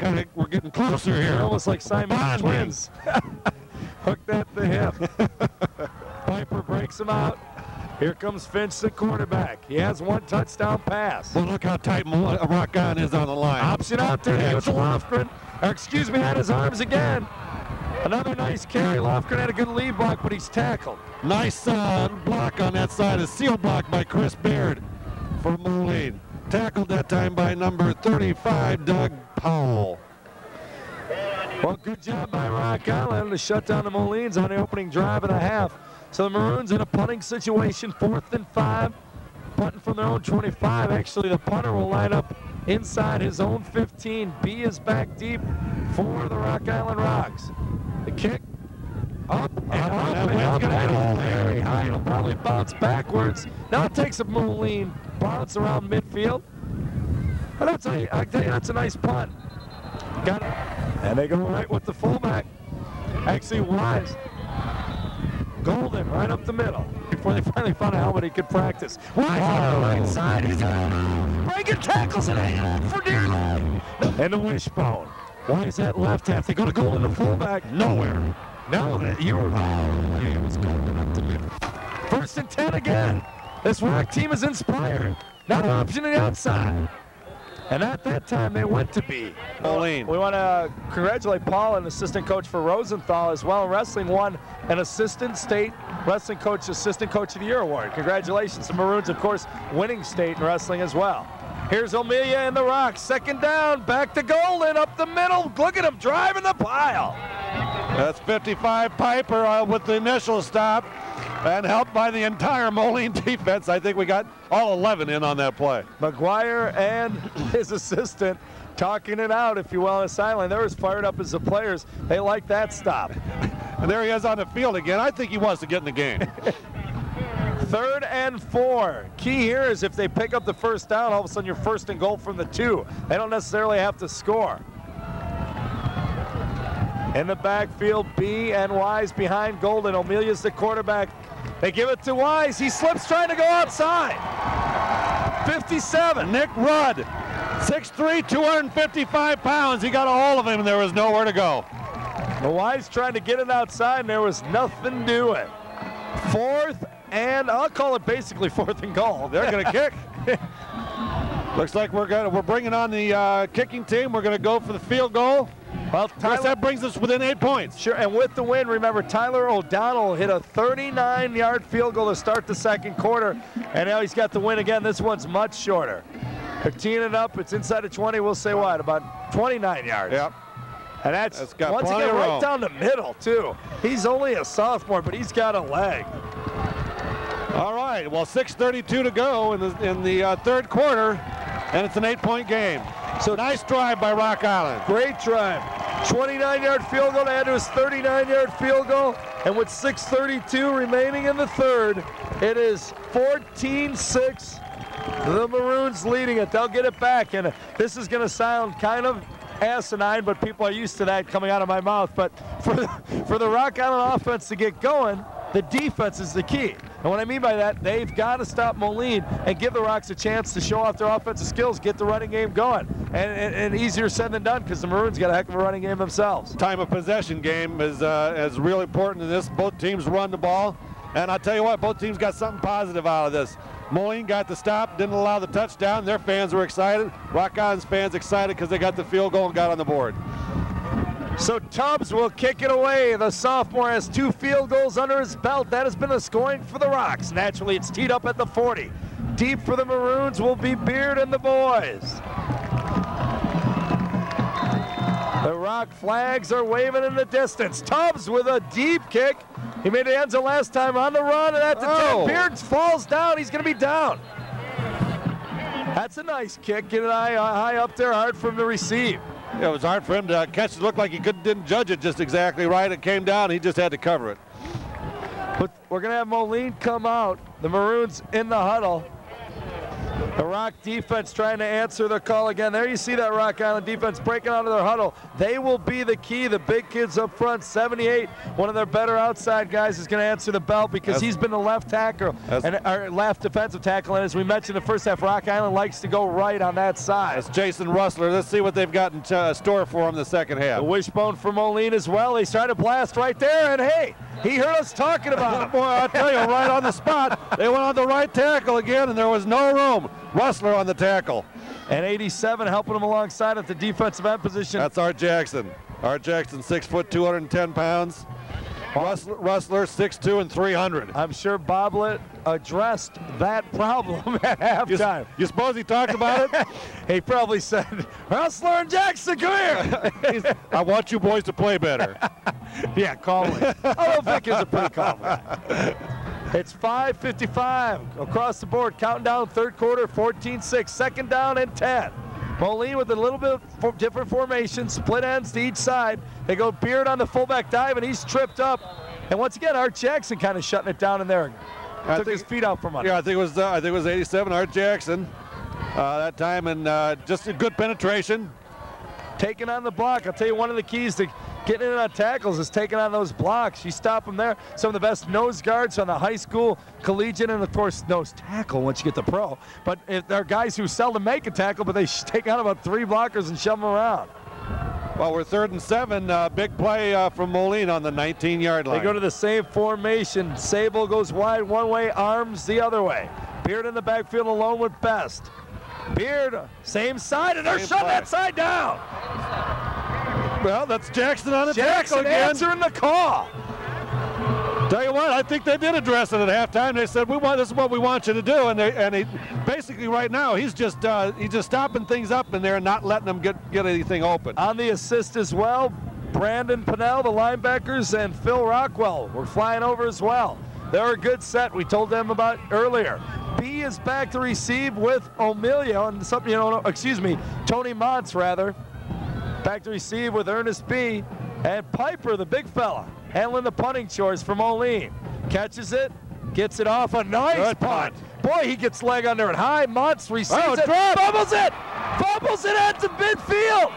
getting closer here. Almost like Siamese twins. Hooked at the hip. Piper breaks him out. Here comes Finch, the quarterback. He has 1 touchdown pass. Well, look how tight Rock Island is on the line. Option out there with Lofgren. Had his arms again. Another nice carry. Lofgren had a good lead block, but he's tackled. Nice block on that side. A seal block by Chris Baird for Moline. Tackled that time by number 35, Doug Powell. Well, good job by Rock Island to shut down the Molines on the opening drive and a half. So the Maroons in a punting situation, 4th and 5. Punting from their own 25. Actually, the punter will line up inside his own 15. B is back deep for the Rock Island Rocks. The kick up and up and up and very high. It'll probably bounce backwards. Now it takes a Moline bounce around midfield. But I tell you, that's a nice punt. Got it. And they go right with the fullback. Actually, Wise. Golden right up the middle. Before they finally found out what he could practice. Wise on the right side. He's breaking tackles and for dear life. And the wishbone. Wise at left half. They go to Golden, the fullback. Nowhere. No, you're right. It was Golden up the middle. 1st and 10 again. This Rock team is inspired. Not an option on the outside. And at that time, they went to B. Moline. We want to congratulate Paul, an assistant coach for Rosenthal as well. Wrestling won an assistant state wrestling coach, assistant coach of the year award. Congratulations. The Maroons, of course, winning state in wrestling as well. Here's O'Melia and the Rocks. 2nd down, back to Golden, up the middle. Look at him driving the pile. That's 55 Piper with the initial stop. And helped by the entire Moline defense. I think we got all 11 in on that play. McGuire and his assistant talking it out, if you will, on the sideline. They're as fired up as the players. They like that stop. And there he is on the field again. I think he wants to get in the game. 3rd and 4. Key here is if they pick up the 1st down, all of a sudden you're 1st and goal from the 2. They don't necessarily have to score. In the backfield, B and Wise behind Golden. O'Melia's the quarterback. They give it to Wise. He slips trying to go outside. 57. Nick Rudd, 6'3", 255 pounds. He got a hold of him and there was nowhere to go. The Wise trying to get it outside and there was nothing doing. 4th and I'll call it basically 4th and goal. They're going to kick. Looks like we're bringing on the kicking team. We're going to go for the field goal. Well, Tyler, that brings us within 8 points. Sure, and with the win, remember, Tyler O'Donnell hit a 39-yard field goal to start the 2nd quarter, and now he's got the win again. This one's much shorter. They're teeing it up. It's inside of 20. We'll say what, about 29 yards. Yep. And that's got once again right down the middle, too. He's only a sophomore, but he's got a leg. All right, well, 6:32 to go in the 3rd quarter. and it's an 8-point game. So nice drive by Rock Island. Great drive. 29-yard field goal to add to his 39-yard field goal. And with 6:32 remaining in the third, it is 14-6. The Maroons leading it. They'll get it back. And this is going to sound kind of asinine, but people are used to that coming out of my mouth. But for the Rock Island offense to get going, the defense is the key. And what I mean by that, they've got to stop Moline and give the Rocks a chance to show off their offensive skills, get the running game going. And easier said than done because the Maroons got a heck of a running game themselves. Time of possession game is really important in this. Both teams run the ball. And I'll tell you what, both teams got something positive out of this. Moline got the stop, didn't allow the touchdown. Their fans were excited. Rock Island's fans excited because they got the field goal and got on the board. So Tubbs will kick it away. The sophomore has 2 field goals under his belt. That has been the scoring for the Rocks. Naturally, it's teed up at the 40. Deep for the Maroons will be Beard and the boys. The Rock flags are waving in the distance. Tubbs with a deep kick. He made the end zone last time on the run, and at the 10, Beard falls down. He's going to be down. That's a nice kick. Get it high up there, hard for him to receive. Yeah, it was hard for him to catch. It looked like he didn't judge it just exactly right. It came down. He just had to cover it. But we're going to have Moline come out. The Maroons in the huddle. The Rock defense trying to answer the call again. There you see that Rock Island defense breaking out of their huddle. They will be the key. The big kids up front, 78, one of their better outside guys is going to answer the bell because he's been the left tackle and our left defensive tackle. And as we mentioned in the first half, Rock Island likes to go right on that side. That's Jason Rustler. Let's see what they've got in store for him the second half. The wishbone for Moline as well. He's trying to blast right there, and hey, he heard us talking about it. Boy, I'll tell you, right on the spot. They went on the right tackle again, and there was no room. Rustler on the tackle. And 87 helping him alongside at the defensive end position. That's Art Jackson. Art Jackson, 6 foot, 210 pounds. Rustler, 6'2" and 300. I'm sure Boblet addressed that problem at halftime. You suppose he talked about it? He probably said, Rustler and Jackson, come here. I want you boys to play better. Yeah, calmly. Although Vic is a pretty calm guy. It's 5:55 across the board. Counting down third quarter, 14-6. Second down and 10. Moline with a little bit different formation, split ends to each side. They go Beard on the fullback dive, and he's tripped up. And once again, Art Jackson kind of shutting it down in there. Took his feet out from under. Yeah, I think it was 87, Art Jackson, that time, and just a good penetration. Taking on the block. I'll tell you, one of the keys to getting in on tackles is taking on those blocks. You stop them there. Some of the best nose guards on the high school, collegiate, and of course nose tackle once you get to pro. But there are guys who seldom make a tackle, but they take on about 3 blockers and shove them around. Well, we're 3rd and 7. Big play from Moline on the 19-yard line. They go to the same formation. Sable goes wide one way, Arms the other way. Beard in the backfield alone with Best. Beard, same side, and they're shoving that side down. Well, that's Jackson on the tackle again. Answering the call. Tell you what, I think they did address it at halftime. They said, this is what we want you to do. And he basically right now, he's just stopping things up in there and not letting them get anything open. On the assist as well, Brandon Pannell, the linebackers, and Phil Rockwell were flying over as well. They're a good set. We told them about earlier. B is back to receive with O'Melia and something, Tony Montz rather. Back to receive with Ernest B. And Piper, the big fella, handling the punting chores for Moline. Catches it, gets it off, a nice punt. Boy, he gets leg under it high. Montz receives it, fumbles it at the midfield.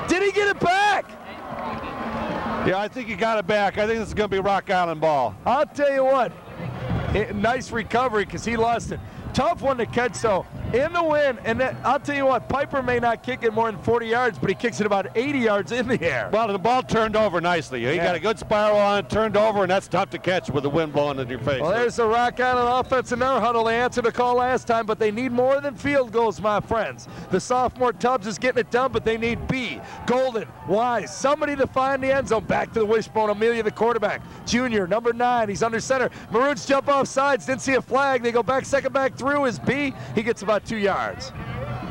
Did he get it back? Yeah, I think he got it back. I think this is going to be Rock Island ball. I'll tell you what, nice recovery because he lost it. Tough one to catch, though. In the wind, and then, I'll tell you what, Piper may not kick it more than 40 yards, but he kicks it about 80 yards in the air. Well, the ball turned over nicely. He got a good spiral on it, turned over, and that's tough to catch with the wind blowing in your face. Well, there's the Rock Island offense in their huddle. They answered the call last time, but they need more than field goals, my friends. The sophomore Tubbs is getting it done, but they need B, Golden, Wise, somebody to find the end zone. Back to the wishbone, Amelia, the quarterback. Junior, number 9, he's under center. Maroons jump off sides, didn't see a flag. They go back, second back through is B. He gets about 2 yards.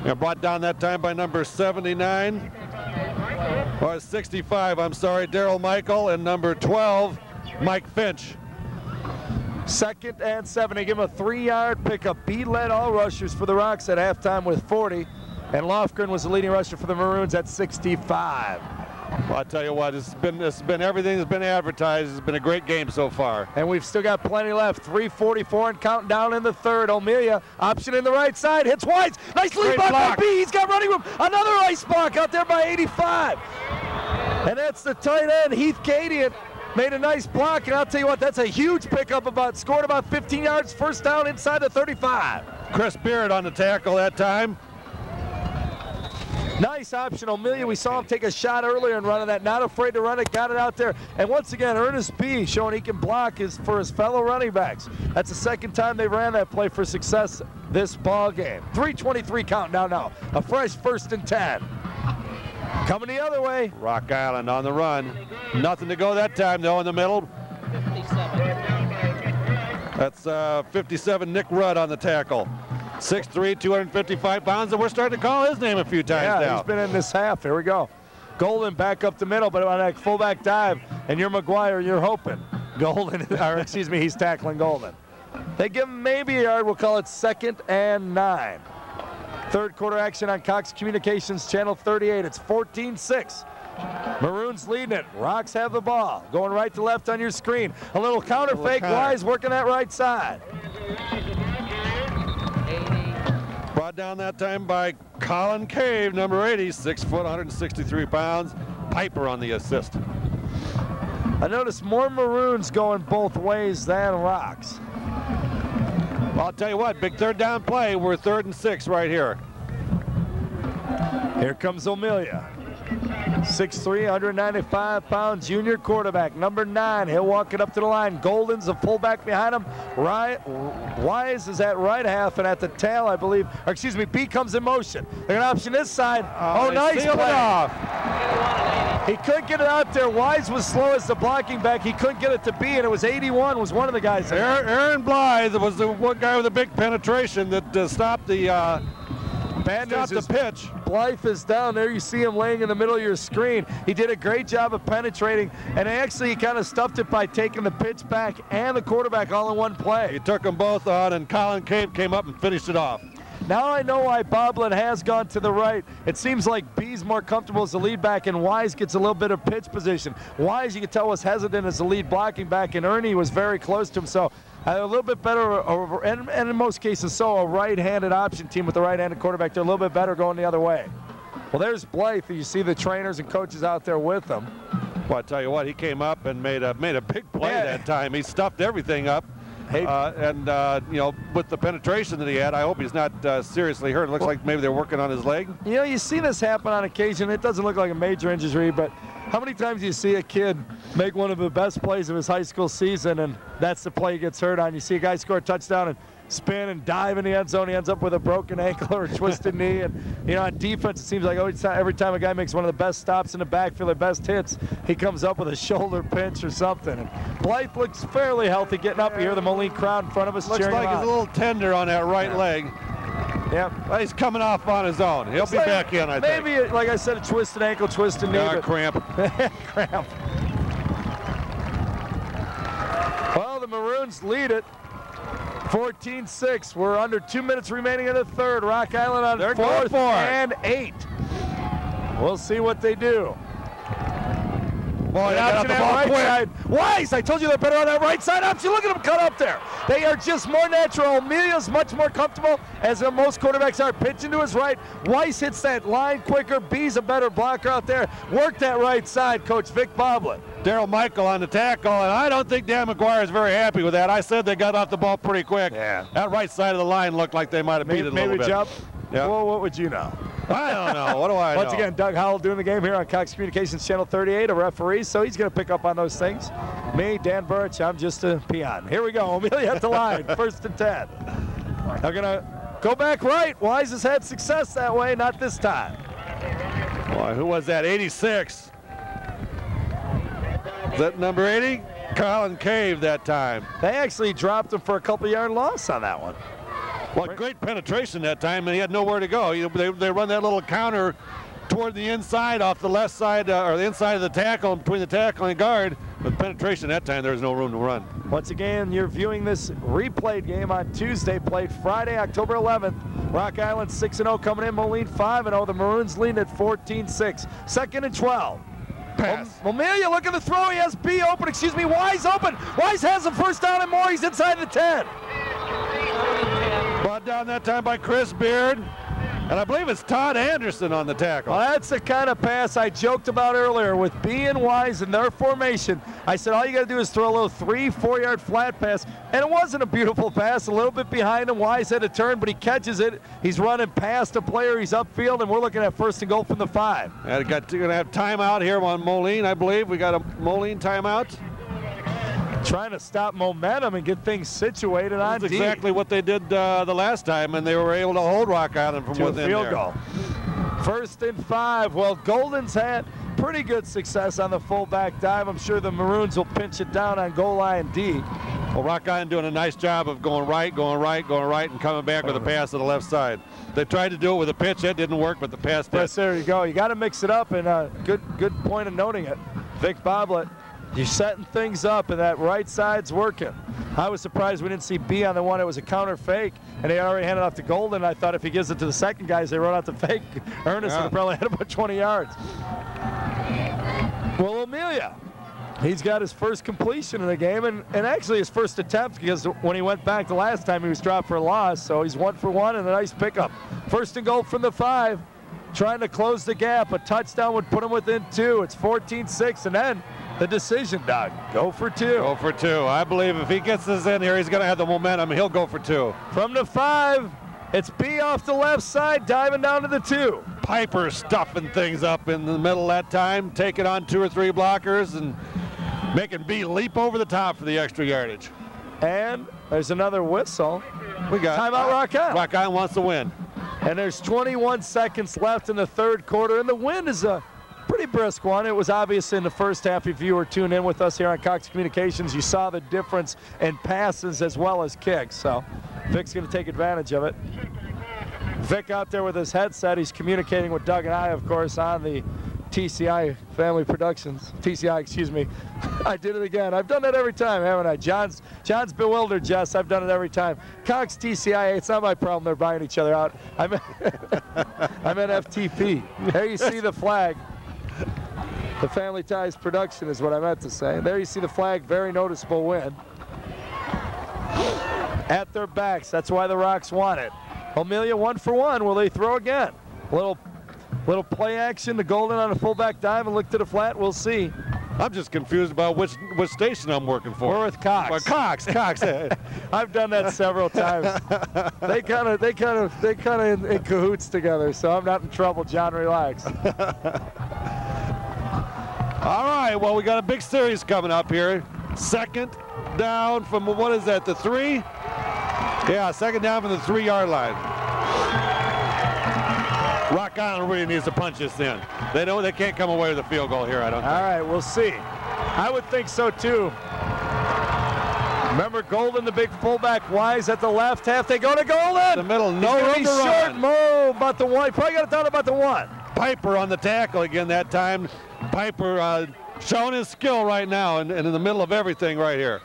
Yeah, brought down that time by number 79, or 65, I'm sorry, Daryl Michael, and number 12, Mike Finch. 2nd and 7. They give him a 3-yard pickup. B led all rushers for the Rocks at halftime with 40, and Lofgren was the leading rusher for the Maroons at 65. Well, I'll tell you what, it's been everything that's been advertised. It's been a great game so far. And we've still got plenty left. 3:44 and counting down in the third. O'Melia, option in the right side, hits Wise. Nice lead block by B. He's got running room. Another ice block out there by 85. And that's the tight end, Heath Cadian. Made a nice block, and I'll tell you what, that's a huge pickup. Scored about 15 yards, first down inside the 35. Chris Beard on the tackle that time. Nice option, O'Melia. We saw him take a shot earlier and running that. Not afraid to run it, got it out there. And once again, Ernest B. showing he can block for his fellow running backs. That's the second time they ran that play for success this ball game. 3:23 countdown now. A fresh 1st and 10. Coming the other way. Rock Island on the run. Nothing to go that time, though, in the middle. 57. That's 57, Nick Rudd on the tackle. 6'3", 255 pounds, and we're starting to call his name a few times now. Yeah, he's been in this half. Here we go. Golden back up the middle, but on that fullback dive, and you're McGuire, you're hoping. Golden, or excuse me, he's tackling Golden. They give him maybe a yard. We'll call it 2nd and 9. Third quarter action on Cox Communications Channel 38. It's 14-6. Maroons leading it. Rocks have the ball. Going right to left on your screen. A little counter fake. Wise working that right side. Brought down that time by Colin Cave, number 80, 6 foot, 163 pounds. Piper on the assist. I noticed more Maroons going both ways than Rocks. Well, I'll tell you what, big third down play. We're 3rd and 6 right here. Here comes O'Melia. 6'3", 195 pound junior quarterback, number 9. He'll walk it up to the line. Golden's the fullback behind him. Wise is at right half, and at the tail, I believe, or excuse me, B comes in motion. They're going to option this side. Oh, nice play. He couldn't get it out there. Wise was slow as the blocking back. He couldn't get it to B, and it was 81 was one of the guys there. Aaron Blythe was the one guy with the big penetration that stopped the pitch. Blythe is down there. You see him laying in the middle of your screen. He did a great job of penetrating, and actually he kind of stuffed it by taking the pitch back and the quarterback all in one play. He took them both on, and Colin Cave came up and finished it off. Now I know why Boblin has gone to the right. It seems like B's more comfortable as the lead back, and Wise gets a little bit of pitch position. Wise, you can tell, was hesitant as the lead blocking back, and Ernie was very close to him. So a little bit better, and in most cases, so a right-handed option team with the right-handed quarterback. They're a little bit better going the other way. Well, there's Blythe. You see the trainers and coaches out there with them. Well, I tell you what, he came up and made a big play that time. He stuffed everything up. You know, with the penetration that he had, I hope he's not seriously hurt. It looks like maybe they're working on his leg. You know, you see this happen on occasion. It doesn't look like a major injury, but how many times do you see a kid make one of the best plays of his high school season, and that's the play he gets hurt on? You see a guy score a touchdown and spin and dive in the end zone. He ends up with a broken ankle or a twisted knee. And, you know, on defense, it seems like every time a guy makes one of the best stops in the backfield, the best hits, he comes up with a shoulder pinch or something. And Blythe looks fairly healthy getting up. You hear the Moline crowd in front of us cheering him on. Looks like he's a little tender on that right leg. Yeah, well, he's coming off on his own. He'll be back in, I think. Maybe, like I said, a twisted ankle, twisted knee. Cramp. Cramp. Well, the Maroons lead it. 14-6. We're under 2 minutes remaining in the third. Rock Island on 4th and 8. We'll see what they do. Boy, they got the ball right quick. Side. Wise, I told you they're better on that right side option. Look at them cut up there. They are just more natural. Amelia's much more comfortable, as most quarterbacks are. Pitching to his right. Weiss hits that line quicker. B's a better blocker out there. Work that right side, Coach Vic Boblin. Daryl Michael on the tackle, and I don't think Dan McGuire is very happy with that. I said they got off the ball pretty quick. Yeah. That right side of the line looked like they might have beat it a little bit. Maybe jump. Yeah. Well, what would you know? I don't know. What do I know? Once again, Doug Howell doing the game here on Cox Communications Channel 38, a referee, so he's going to pick up on those things. Me, Dan Burch, I'm just a peon. Here we go. Amelia at the line, 1st and 10. They're going to go back right. Wise has had success that way, not this time. Boy, who was that? 86. Is that number 80? Colin Cave that time. They actually dropped him for a couple-yard loss on that one. Well, great penetration that time, and he had nowhere to go. They run that little counter toward the inside off the left side, or the inside of the tackle, between the tackle and guard. With penetration that time, there was no room to run. Once again, you're viewing this replayed game on Tuesday, played Friday, October 11th. Rock Island 6-0 coming in, Moline 5-0. The Maroons lead at 14-6. 2nd and 12. Pass. Amelia, look at the throw. He has B open, Wise open. Wise has him first down and more. He's inside the 10. Brought down that time by Chris Beard. And I believe it's Todd Anderson on the tackle. Well, that's the kind of pass I joked about earlier with B and Wise in their formation. I said all you got to do is throw a little 3-4 yard flat pass. And it wasn't a beautiful pass, a little bit behind him. Wise had a turn, but he catches it. He's running past a player. He's upfield, and we're looking at 1st and goal from the 5. And we're going to have timeout here on Moline, I believe. We got a Moline timeout. Trying to stop momentum and get things situated on That's D. exactly what they did the last time, and they were able to hold Rock Island from to a within field there. goal. 1st and 5. Well, Golden's had pretty good success on the fullback dive. I'm sure the Maroons will pinch it down on goal line D. Well, Rock Island doing a nice job of going right, and coming back with a pass to the left side. They tried to do it with a pitch. That didn't work, but the pass did. Yes, there you go. You got to mix it up, and good point of noting it. Vic Boblet, you're setting things up, and that right side's working. I was surprised we didn't see B on the one. It was a counter fake, and they already handed off to Golden. I thought if he gives it to the second guys, they run out the fake. Ernest would have probably had about 20 yards. Well, Amelia, he's got his first completion in the game, and actually his first attempt, because when he went back the last time, he was dropped for a loss. So he's 1 for 1 and a nice pickup. 1st and goal from the 5. Trying to close the gap. A touchdown would put him within 2. It's 14-6, and then the decision, Doug. Go for 2. Go for 2. I believe if he gets this in here, he's going to have the momentum. He'll go for 2. From the 5, it's B off the left side, diving down to the 2. Piper stuffing things up in the middle that time, taking on 2 or 3 blockers and making B leap over the top for the extra yardage. And there's another whistle. We got timeout. Rock Island. Rock Island wants to win. And there's 21 seconds left in the 3rd quarter, and the wind is a pretty brisk one. It was obvious in the first half. If you were tuned in with us here on Cox Communications, you saw the difference in passes as well as kicks. So Vic's going to take advantage of it. Vic out there with his headset. He's communicating with Doug and I, of course, on the TCI Family Productions. TCI, excuse me. I did it again. I've done that every time, haven't I? John's bewildered, Jess. I've done it every time. Cox, TCI, it's not my problem. They're buying each other out. I'm at FTP. There you see the flag. The Family Ties production is what I meant to say. There you see the flag, very noticeable win. At their backs, that's why the Rocks want it. Amelia 1 for 1, will they throw again? Little play action to Golden on a fullback dive and look to the flat, we'll see. I'm just confused about which station I'm working for. We're with Cox. Or Cox. I've done that several times. They kind of in cahoots together, so I'm not in trouble, John, relax. All right, well, we got a big series coming up here. 2nd down from, what is that, the 3? Yeah, 2nd down from the 3-yard line. Rock Island really needs to punch this in. They know they can't come away with a field goal here, I don't think. All right, we'll see. I would think so, too. Remember Golden, the big fullback, Wise at the left half. They go to Golden. The middle, no room to run. Short, Mo, about the 1. Probably got it down about the 1. Piper on the tackle again that time. Piper showing his skill right now and in the middle of everything right here.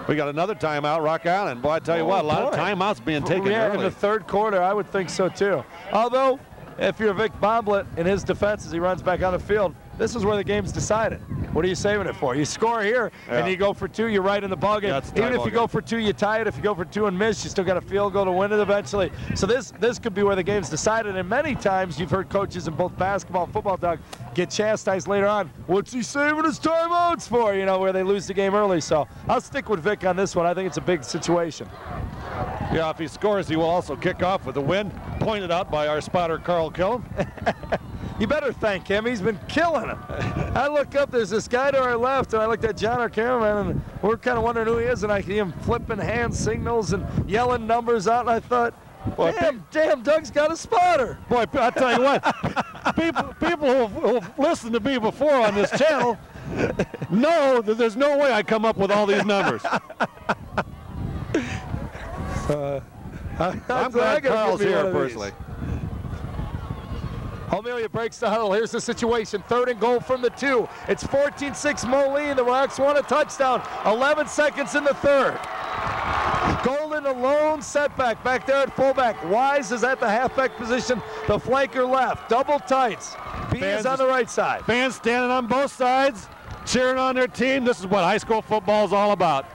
We got another timeout, Rock Island. Boy, I tell you what, a lot of timeouts being taken early. In the 3rd quarter, I would think so too. Although, if you're Vic Boblet in his defense as he runs back on the field, this is where the game's decided. What are you saving it for? You score here, and you go for 2, you're right in the ballgame. Yeah, even if you go for 2, you tie it. If you go for 2 and miss, you still got a field goal to win it eventually. So this could be where the game's decided. And many times you've heard coaches in both basketball and football, Doug, get chastised later on. What's he saving his timeouts for? You know, where they lose the game early. So I'll stick with Vic on this one. I think it's a big situation. Yeah, if he scores, he will also kick off with a win, pointed out by our spotter, Carl Killen. You better thank him. He's been killing it. I look up, there's this guy to our left, and I looked at John, our cameraman, and we're kind of wondering who he is, and I see him flipping hand signals and yelling numbers out, and I thought, boy, damn, Doug's got a spotter. Boy, I tell you what, people who've listened to me before on this channel know that there's no way I come up with all these numbers. I'm glad Carl's here personally. Amelia breaks the huddle. Here's the situation. 3rd and goal from the 2. It's 14-6 Moline. The Rocks want a touchdown. 11 seconds in the 3rd. Golden alone setback back there at fullback. Wise is at the halfback position. The flanker left. Double tights. B is on the right side. Fans standing on both sides, cheering on their team. This is what high school football is all about.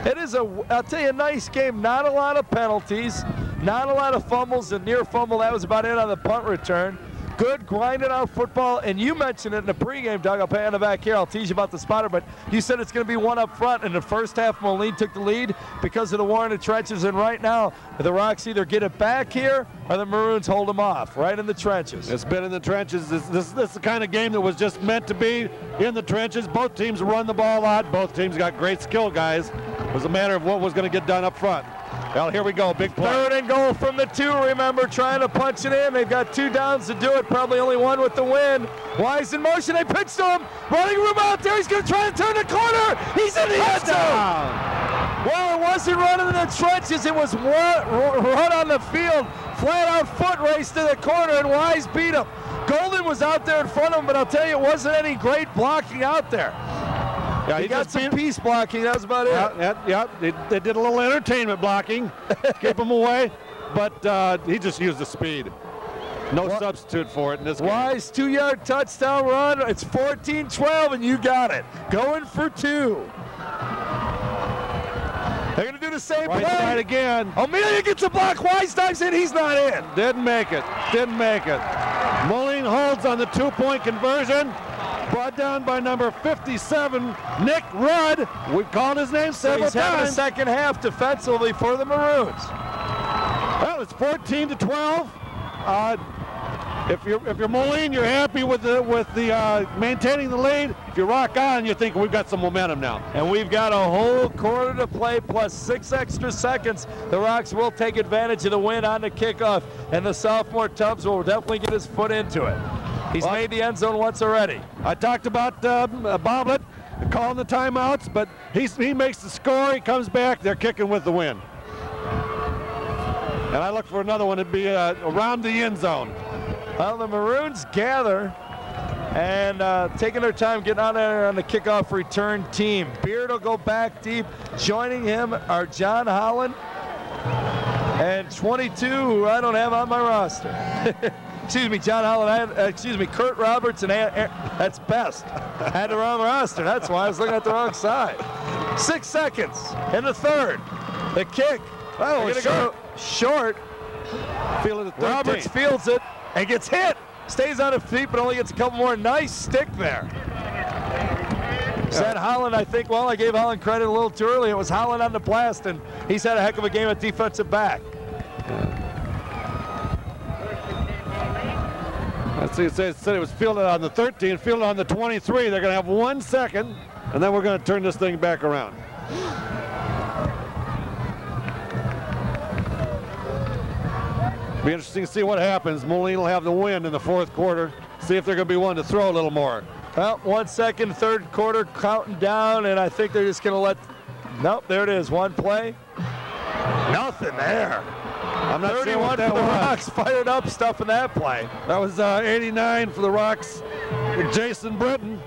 It is I'll tell you, a nice game. Not a lot of penalties. Not a lot of fumbles. A near fumble. That was about it on the punt return. Good grinded out football, and you mentioned it in the pregame, Doug. I'll pay on the back here. I'll tease you about the spotter, but you said it's going to be one up front. In the first half, Moline took the lead because of the war in the trenches, and right now, the Rocks either get it back here or the Maroons hold them off, right in the trenches. It's been in the trenches. This is the kind of game that was just meant to be in the trenches. Both teams run the ball a lot. Both teams got great skill guys. It was a matter of what was going to get done up front. Well, here we go, big play. 3rd and goal from the 2, remember, trying to punch it in. They've got 2 downs to do it, probably only 1 with the win. Wise in motion, they pitch to him. Running room out there, he's going to try and turn the corner. He's in the end zone. Well, it wasn't running in the trenches, it was run on the field. Flat out foot race to the corner, and Wise beat him. Golden was out there in front of him, but I'll tell you, it wasn't any great blocking out there. Yeah, he got some piece blocking, that was about it. Yeah, they did a little entertainment blocking, keep him away, but he just used the speed. No substitute for it in this game. Wise 2-yard touchdown run. It's 14-12, and you got it. Going for 2. They're going to do the same play. Right again. Amelia gets a block. Wise dives in. He's not in. Didn't make it. Moline holds on the 2-point conversion. Brought down by number 57, Nick Rudd. We've called his name several times. He's having a second half defensively for the Maroons. Well, it's 14-12. If you're Moline, you're happy with the maintaining the lead. If you rock on, you think we've got some momentum now. And we've got a whole quarter to play plus 6 extra seconds. The Rocks will take advantage of the win on the kickoff, and the sophomore Tubbs will definitely get his foot into it. He's made the end zone once already. I talked about Boblet calling the timeouts, but he makes the score. He comes back. They're kicking with the win. And I look for another one to be around the end zone. Well, the Maroons gather and taking their time getting out there on the kickoff return team. Beard will go back deep. Joining him are John Holland and 22, who I don't have on my roster. Excuse me, John Holland, Kurt Roberts, and that's Best. I had the wrong roster, that's why I was looking at the wrong side. 6 seconds in the 3rd. The kick. Oh, it's short. Roberts fields it and gets hit. Stays on his feet, but only gets a couple more. Nice stick there. Said Holland, I think, well, I gave Holland credit a little too early. It was Holland on the blast, and he's had a heck of a game at defensive back. It said it was fielded on the 13, fielded on the 23. They're going to have 1 second, and then we're going to turn this thing back around. Be interesting to see what happens. Moline will have the win in the 4th quarter. See if they're going to be one to throw a little more. Well, 1 second, 3rd quarter, counting down, and I think they're just going to let. Nope, there it is. One play. Nothing there. I'm not sure what that for the was. Rocks fired up stuff in that play. That was 89 for the Rocks. Jason Britton,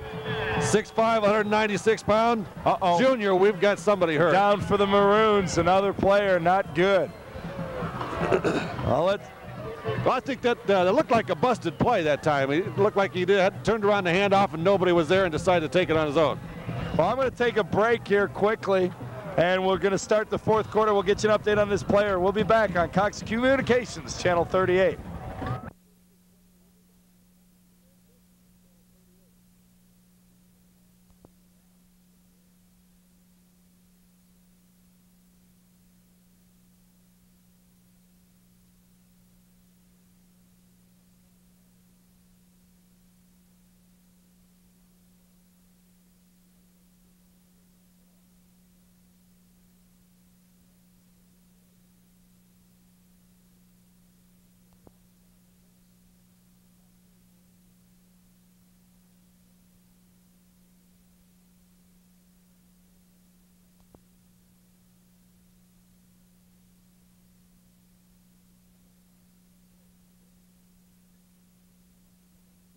6'5", 196-pound. Junior, we've got somebody hurt. Down for the Maroons, another player, not good. Well, I think that looked like a busted play that time. It looked like he had turned around the handoff and nobody was there and decided to take it on his own. Well, I'm going to take a break here quickly, and we're going to start the 4th quarter. We'll get you an update on this player. We'll be back on Cox Communications, Channel 38.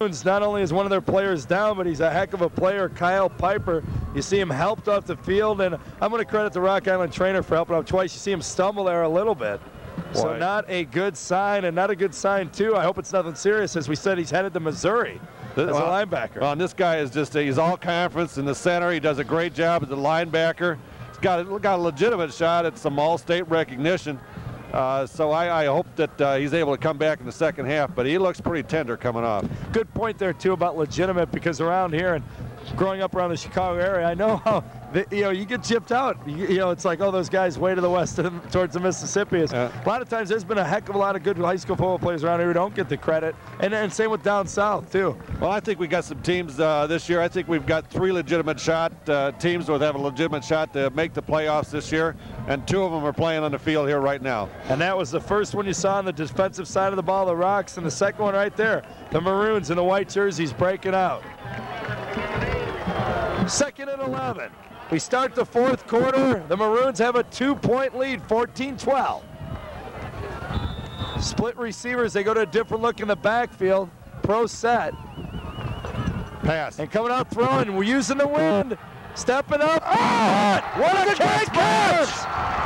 Not only is one of their players down, but he's a heck of a player, Kyle Piper. You see him helped off the field, and I'm going to credit the Rock Island trainer for helping out twice. You see him stumble there a little bit. So Boy. not a good sign, and not a good sign, too. I hope it's nothing serious. As we said, he's headed to Missouri as a linebacker. Well, and this guy is just, he's all conference in the center. He does a great job as a linebacker. He's got a legitimate shot at some all-state recognition. So I hope that he's able to come back in the second half, but he looks pretty tender coming off. Good point there, too, about legitimate, because around here and growing up around the Chicago area, I know how, you get gypped out. It's like, oh, those guys way to the west towards the Mississippi. A lot of times there's been a heck of a lot of good high school football players around here who don't get the credit, and same with down south, too. Well, I think we got some teams this year. I think we've got 3 legitimate shot teams that have a legitimate shot to make the playoffs this year, and 2 of them are playing on the field here right now. And that was the first one you saw on the defensive side of the ball, the Rocks, and the second one right there, the Maroons in the white jerseys breaking out. 2nd and 11. We start the 4th quarter. The Maroons have a 2-point lead, 14-12. Split receivers, they go to a different look in the backfield. Pro set. Pass. And coming out throwing, we're using the wind. Stepping up. Oh! What a catch!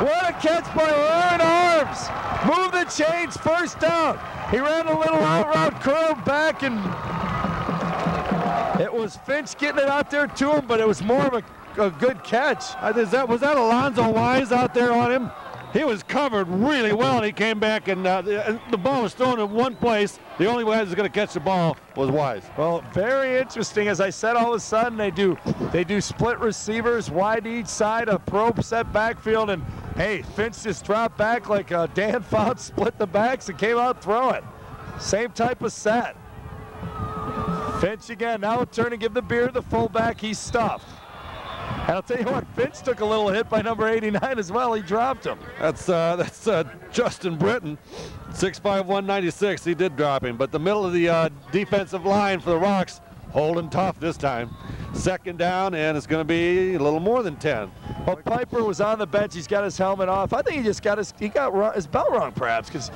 What a catch by Aaron Arms. Move the chains, first down. He ran a little out route, curled back, and it was Finch getting it out there to him, but it was more of a good catch. Was that Alonzo Wise out there on him? He was covered really well, and he came back, and the ball was thrown in one place. The only guy that was going to catch the ball was Wise. Well, very interesting. As I said, all of a sudden they do split receivers, wide each side, a probe set backfield, and hey, Finch just dropped back like Dan Fouts split the backs and came out throwing. Same type of set. Finch again, now a turn and give the beer to the fullback. He's stuffed. And I'll tell you what, Finch took a little hit by number 89 as well. He dropped him. That's Justin Britton, 6'5", 196. He did drop him, but the middle of the defensive line for the Rocks holding tough this time. 2nd down, and it's going to be a little more than 10. Well, Piper was on the bench. He's got his helmet off. I think he just got his belt wrong, perhaps, because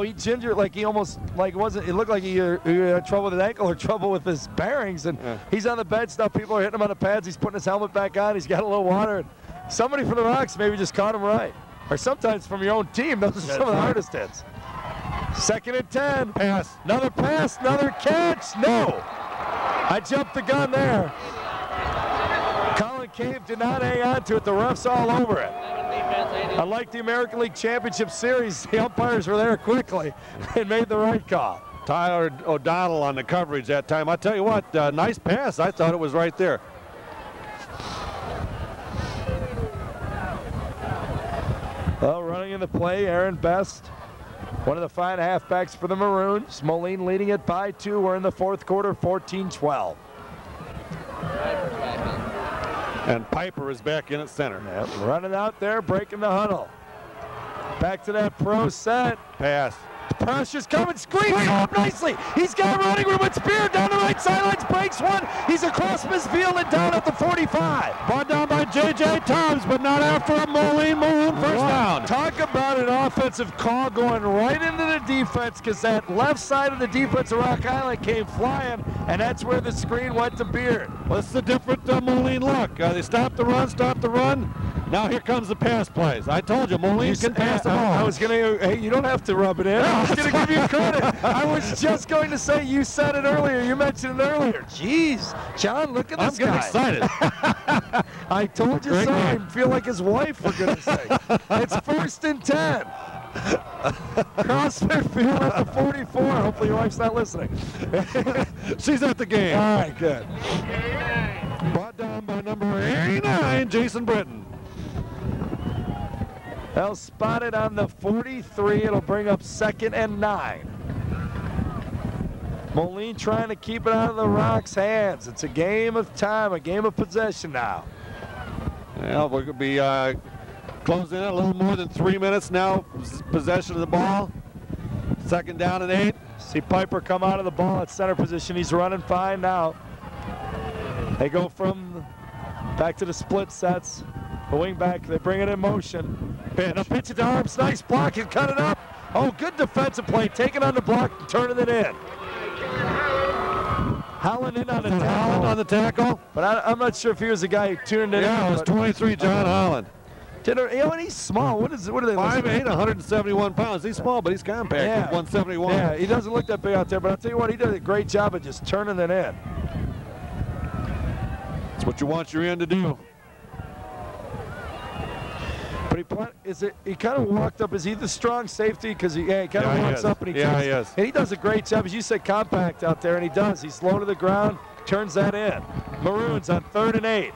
he gingered like he almost like wasn't. It looked like he had trouble with his ankle or trouble with his bearings, and he's on the bench now. People are hitting him on the pads. He's putting his helmet back on. He's got a little water. And somebody from the Rocks maybe just caught him right, or sometimes from your own team. Those are some of the hardest hits. 2nd and 10. Pass. Another pass. Another catch. No. I jumped the gun there. Colin Cave did not hang on to it. The ref's all over it. Unlike the American League Championship Series, the umpires were there quickly and made the right call. Tyler O'Donnell on the coverage that time. I tell you what, nice pass. I thought it was right there. Well, running in the play, Aaron Best, one of the fine halfbacks for the Maroons. Moline leading it by 2. We're in the 4th quarter, 14-12. And Piper is back in at center. Yep, running out there, breaking the huddle. Back to that pro set. Pass. Pressure's coming, squeezing up nicely. He's got running room with Spear down the right sidelines, breaks one. He's across midfield and down at the 45. Brought down by J.J. Toms, but not after a Moline first down. Talk about an offensive call going right into the defense, because that left side of the defense of Rock Island came flying, and that's where the screen went to Beard. What's the different Moline look? They stopped the run. Now here comes the pass plays. I told you, Moline can pass the ball. I was going to, hey, you don't have to rub it in. I was going to give you credit. I was just going to say, you said it earlier. You mentioned it earlier. Jeez, John, look at this guy. I'm getting excited. I told you so. I feel like his wife, for goodness sake. It's 1st and 10. Cross midfield at the 44. Hopefully your wife's not listening. She's at the game. All right, good. Brought down by number 89, Jason Britton. They'll spot it on the 43. It'll bring up 2nd and 9. Moline trying to keep it out of the Rocks' hands. It's a game of time, a game of possession now. Well, we're going to be closing in a little more than 3 minutes now. Possession of the ball. 2nd down and 8. See Piper come out of the ball at center position. He's running fine now. They go from back to the split sets. The wing back, they bring it in motion. And a pitch it to Arms, nice block, and cut it up. Oh, good defensive play, taking on the block, turning it in. Holland in on the tackle. Holland on the tackle. But I'm not sure if he was the guy who tuned it in. Yeah, it was 23 John Holland. And he's small. What are they? 5'8", 171 pounds. He's small, but he's compact. Yeah. He's 171. Yeah, he doesn't look that big out there, but I'll tell you what, he did a great job of just turning it in. That's what you want your end to do. But he kind of walked up. Is he the strong safety? Because he kind of walks up and he turns. he is. And he does a great job, as you said, compact out there, and he does. He's low to the ground, turns that in. Maroons on 3rd and 8.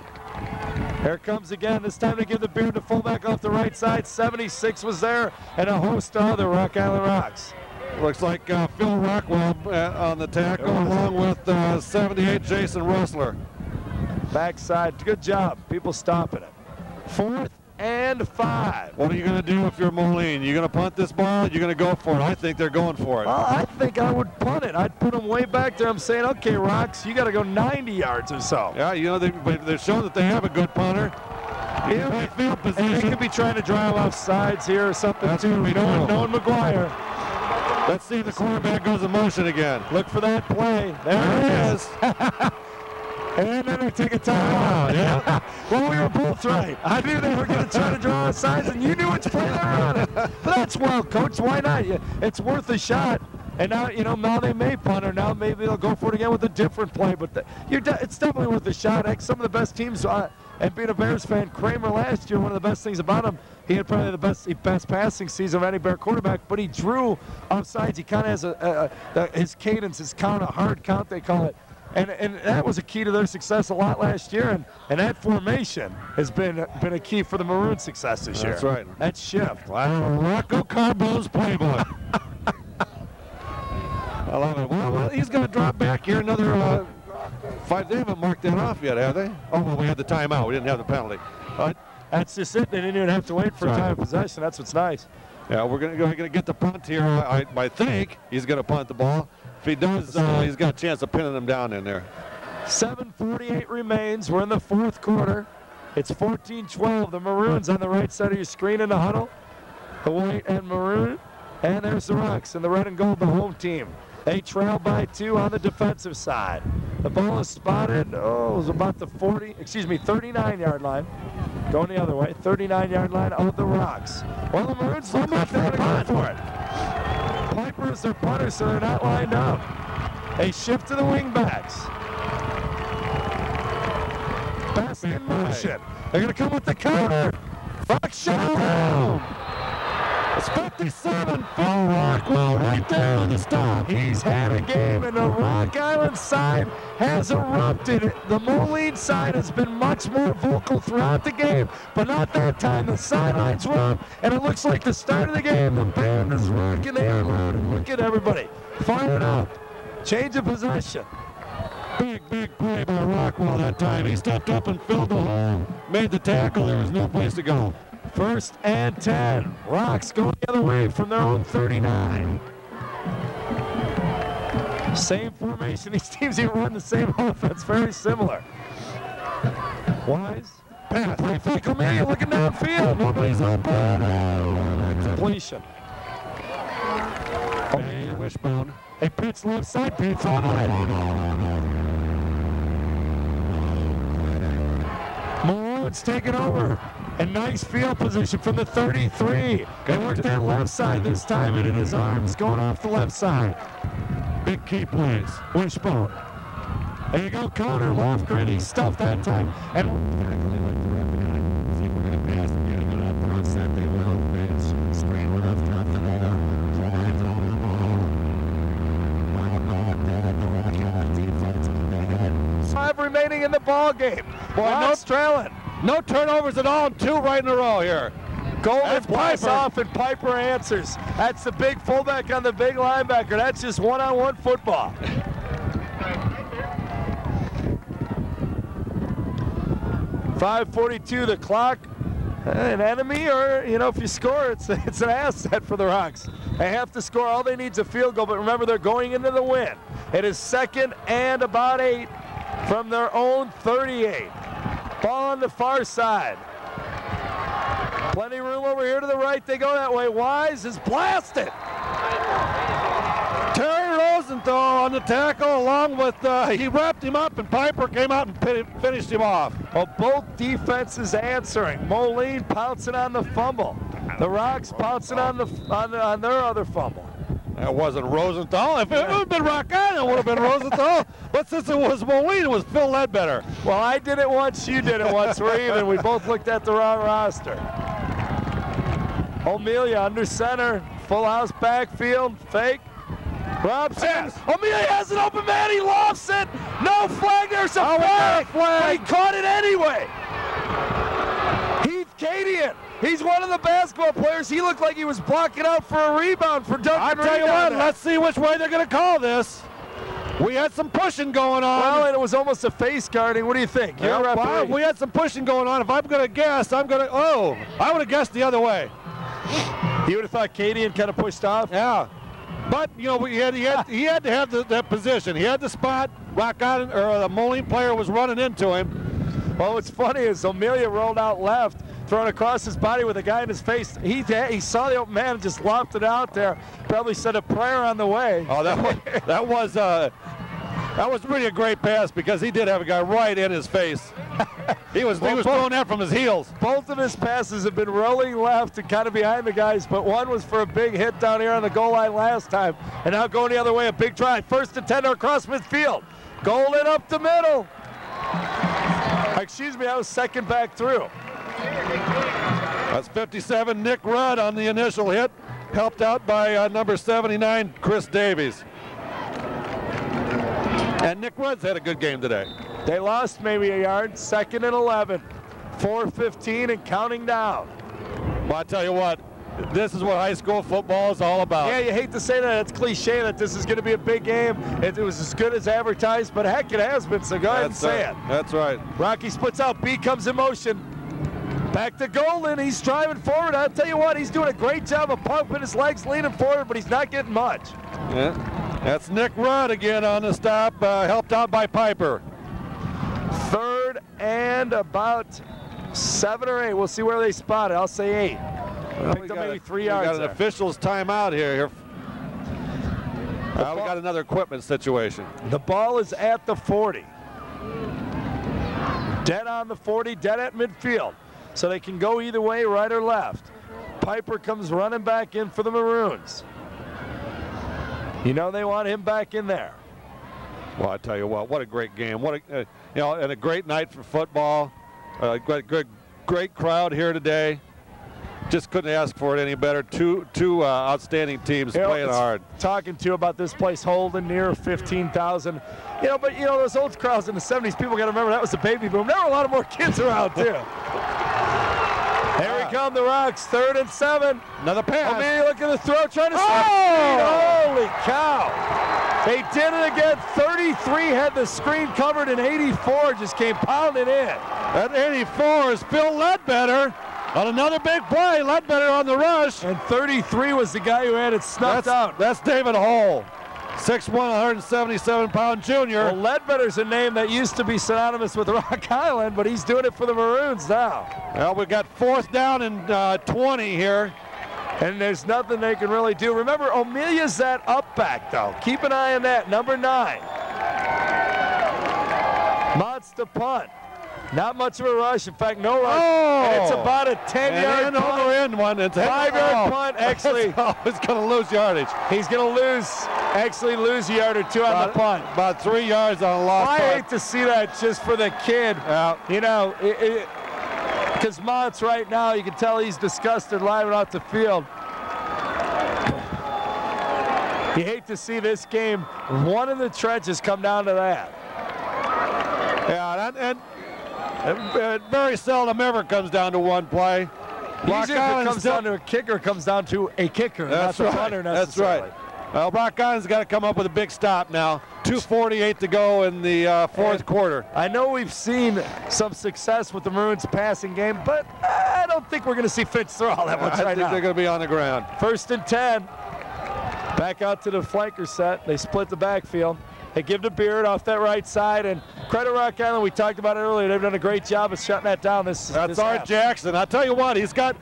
Here it comes again. This time to give the beard to fullback off the right side. 76 was there, and a host of other Rock Island Rocks. Looks like Phil Rockwell on the tackle, along with 78 Jason Rustler. Backside, good job. People stopping it. 4th and 5. What are you going to do if you're Moline? You going to punt this ball? You're going to go for it? I think they're going for it. Well, I think I would punt it. I'd put them way back there. I'm saying, okay, Rocks, you got to go 90 yards or so. Yeah, you know, they're showing that they have a good punter. Field position. They could be trying to drive off sides here or something. That's too. Knowing McGuire. Let's see if the quarterback goes in motion again. Look for that play. There it is. And then they take a timeout. Yeah. Well, we were both right. I knew they were going to try to draw off sides, and you knew which play they were running. But that's well, Coach. Why not? It's worth a shot. And now, now they may punt, or now maybe they'll go for it again with a different play. But it's definitely worth a shot. Some of the best teams, and being a Bears fan, Kramer last year, one of the best things about him, he had probably the best passing season of any Bear quarterback, but he drew off sides. He kind of has his cadence, his count, a hard count, they call it. And that was a key to their success a lot last year, and that formation has been a key for the Maroon success this year. That's right. That shift. Wow, Rocco Carbo's playbook. I love it. Well, he's going to drop back here another 5. They haven't marked that off yet, have they? Oh, well, we had the timeout. We didn't have the penalty. That's just it. They didn't even have to wait for time of possession. That's what's nice. Yeah, we're going to get the punt here. I think he's going to punt the ball. If he does, he's got a chance of pinning them down in there. 7:48 remains. We're in the 4th quarter. It's 14-12. The Maroons on the right side of your screen in the huddle. The white and maroon. And there's the Rocks and the red and gold, the home team. They trail by 2 on the defensive side. The ball is spotted. Oh, it was about the 39-yard line. Going the other way. 39-yard line of the Rocks. Well, the Maroons look like they're going to go for it. Piper is their punter, so they're not lined up. They shift to the wingbacks. Best in motion. They're going to come with the counter. Rock shot down. It's 57. Phil Rockwell right there on the stop. He's had a game, and the Rock Island side has erupted. The Moline side has been much more vocal throughout the game, but not that time. The sidelines were up, and it looks like the start of the game. The band is rocking the air loud, and look at everybody fired up. Change of possession. Big play by Rockwell that time. He stepped up and filled the hole. Made the tackle. There was no place to go. 1st and 10. Rocks going the other way from their own 39. Same formation. These teams even run the same offense. Very similar. Wise. Pass. Play fake on me. Looking downfield. Nobody's on ball. Completion. Wishbone. A pitch left side. Pitch on Malone's taking over. And nice field position from the 33. They work that left side this time, and in his arms going off the left side. Big key plays. Wishbone. There you go, Connor. Lofgren. He stuffed that time. And five remaining in the ball game. Boy, no trailing. No turnovers at all, 2 right in a row here. Golden pass off, and Piper answers. That's the big fullback on the big linebacker. That's just one-on-one football. .542 the clock. An enemy, or if you score, it's an asset for the Rocks. They have to score. All they need is a field goal, but remember, they're going into the win. It is 2nd and about 8 from their own 38. Ball on the far side. Plenty of room over here to the right. They go that way. Wise is blasted. Terry Rosenthal on the tackle, along with, he wrapped him up, and Piper came out and finished him off. Well, both defenses answering. Moline pouncing on the fumble. The Rocks pouncing on their other fumble. That wasn't Rosenthal. If it would have been Rock Island, it would have been Rosenthal. But since it was Moline, it was Phil Ledbetter. Well, I did it once, you did it once. We're even. We both looked at the wrong roster. O'Melia under center. Full house backfield. Fake. Robson. Yes. O'Melia has an open man. He lofts it. No flag. There's a flag. But he caught it anyway. Heath Cadian. He's one of the basketball players. He looked like he was blocking out for a rebound for Duncan. I'll tell you what, let's see which way they're going to call this. We had some pushing going on. Well, and it was almost a face guarding. What do you think? You're a referee. We had some pushing going on. If I'm going to guess, I would have guessed the other way. You would have thought Cadian kind of pushed off? Yeah. But, you know, he had to have that position. He had the spot. Rock Island, or the Moline player was running into him. Well, what's funny is O'Melia rolled out left, thrown across his body with a guy in his face. He saw the open man and just lopped it out there. Probably said a prayer on the way. Oh, that was really a great pass, because he did have a guy right in his face. He was throwing that from his heels. Both of his passes have been rolling left and kind of behind the guys, but one was for a big hit down here on the goal line last time, and now going the other way, a big drive. First and 10 across midfield. Golden up the middle. Excuse me, I was second back through. That's 57, Nick Rudd on the initial hit, helped out by number 79, Chris Davies. And Nick Rudd's had a good game today. They lost maybe a yard, 2nd and 11. 4:15 and counting down. Well, I tell you what, this is what high school football is all about. Yeah, you hate to say that. It's cliche that this is going to be a big game. It was as good as advertised, but heck, it has been, so go ahead and say it. That's right. Rocky splits out. B comes in motion. Back to Golden. He's driving forward. I'll tell you what, he's doing a great job of pumping his legs, leaning forward, but he's not getting much. Yeah, that's Nick Rudd again on the stop, helped out by Piper. 3rd and about 7 or 8. We'll see where they spot it. I'll say 8. Well, Picked up maybe 3 yards. We got an official's timeout here. We got another equipment situation. The ball is at the 40. Dead on the 40, dead at midfield. So they can go either way, right or left. Piper comes running back in for the Maroons. You know they want him back in there. Well, I tell you what a great game. What a, and a great night for football. Great crowd here today. Just couldn't ask for it any better. Two outstanding teams playing hard. Talking to you about this place holding near 15,000. But those old crowds in the 70s, people got to remember that was the baby boom. There were a lot of more kids around too. Here we come, the Rocks, 3rd and 7. Another pass. O'Melia looking at the throw, trying to Holy cow. They did it again. 33 had the screen covered, and 84 just came pounding in. That 84 is Phil Ledbetter on another big play. Ledbetter on the rush. And 33 was the guy who had it snuffed out. That's David Hull. 6'1", 177-pound junior. Well, Ledbetter's a name that used to be synonymous with Rock Island, but he's doing it for the Maroons now. Well, we got 4th down and 20 here. And there's nothing they can really do. Remember, O'Melia's that up back, though. Keep an eye on that, number 9. Mott's to punt. Not much of a rush. In fact, no rush. And it's about a 10-yard punt. Over-end one. It's a 5-yard punt, actually. He's going to lose yardage. He's going to lose a yard or 2 on the punt. About 3 yards on a lost punt. I hate to see that just for the kid. Because Mott's right now, you can tell he's disgusted live off the field. You hate to see this game, one of the trenches come down to that. Yeah, and it very seldom ever comes down to one play. Usually if it comes down to a kicker, it comes down to a kicker, not the punter necessarily. That's right. Well, Rock Island's got to come up with a big stop now. 2:48 to go in the 4th quarter. I know we've seen some success with the Maroons passing game, but I don't think we're going to see Finch throw all that much right now. I think they're going to be on the ground. 1st and 10. Back out to the flanker set. They split the backfield. They give to Beard off that right side, and credit Rock Island. We talked about it earlier. They've done a great job of shutting that down. That's Art Jackson. I'll tell you what, he's got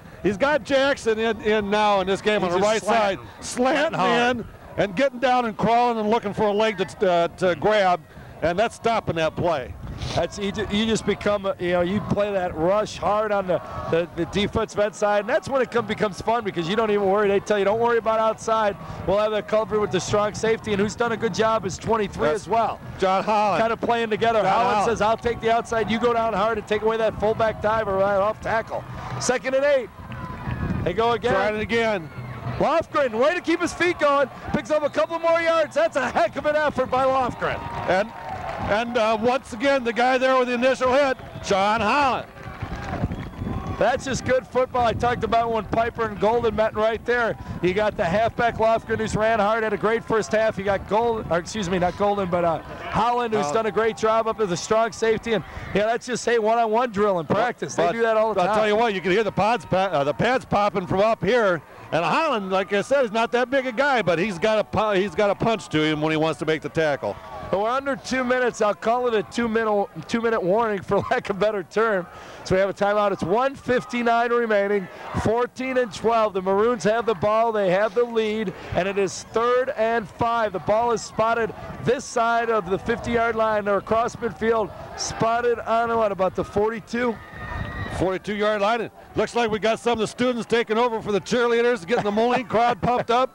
Jackson in now in this game on the right side, slanting in, and getting down and crawling and looking for a leg to grab, and that's stopping that play. That's you just become, you play that rush hard on the defensive end side, and that's when it becomes fun because you don't even worry. They tell you don't worry about outside. We'll have that covered with the strong safety, and who's done a good job is 23 as well. John Holland. Kind of playing together. Holland says, I'll take the outside, you go down hard and take away that fullback diver right off tackle. 2nd and 8. They go again. Trying it again. Lofgren, way to keep his feet going, picks up a couple more yards. That's a heck of an effort by Lofgren. And once again, the guy there with the initial hit, John Holland. That's just good football. I talked about when Piper and Golden met right there. You got the halfback Lofgren who's ran hard, had a great first half. You got Holland who's done a great job up as a strong safety. And that's just one-on-one drill in practice. They do that all the time. I'll tell you what, you can hear the pads popping from up here. And Holland, like I said, is not that big a guy, but he's got a punch to him when he wants to make the tackle. We're under 2 minutes. I'll call it a two-minute warning for lack of a better term. So we have a timeout. It's 1:59 remaining, 14-12. The Maroons have the ball. They have the lead, and it is 3rd and 5. The ball is spotted this side of the 50-yard line or across midfield, spotted on about the 42? 42-yard line. It looks like we got some of the students taking over for the cheerleaders, getting the Moline crowd pumped up.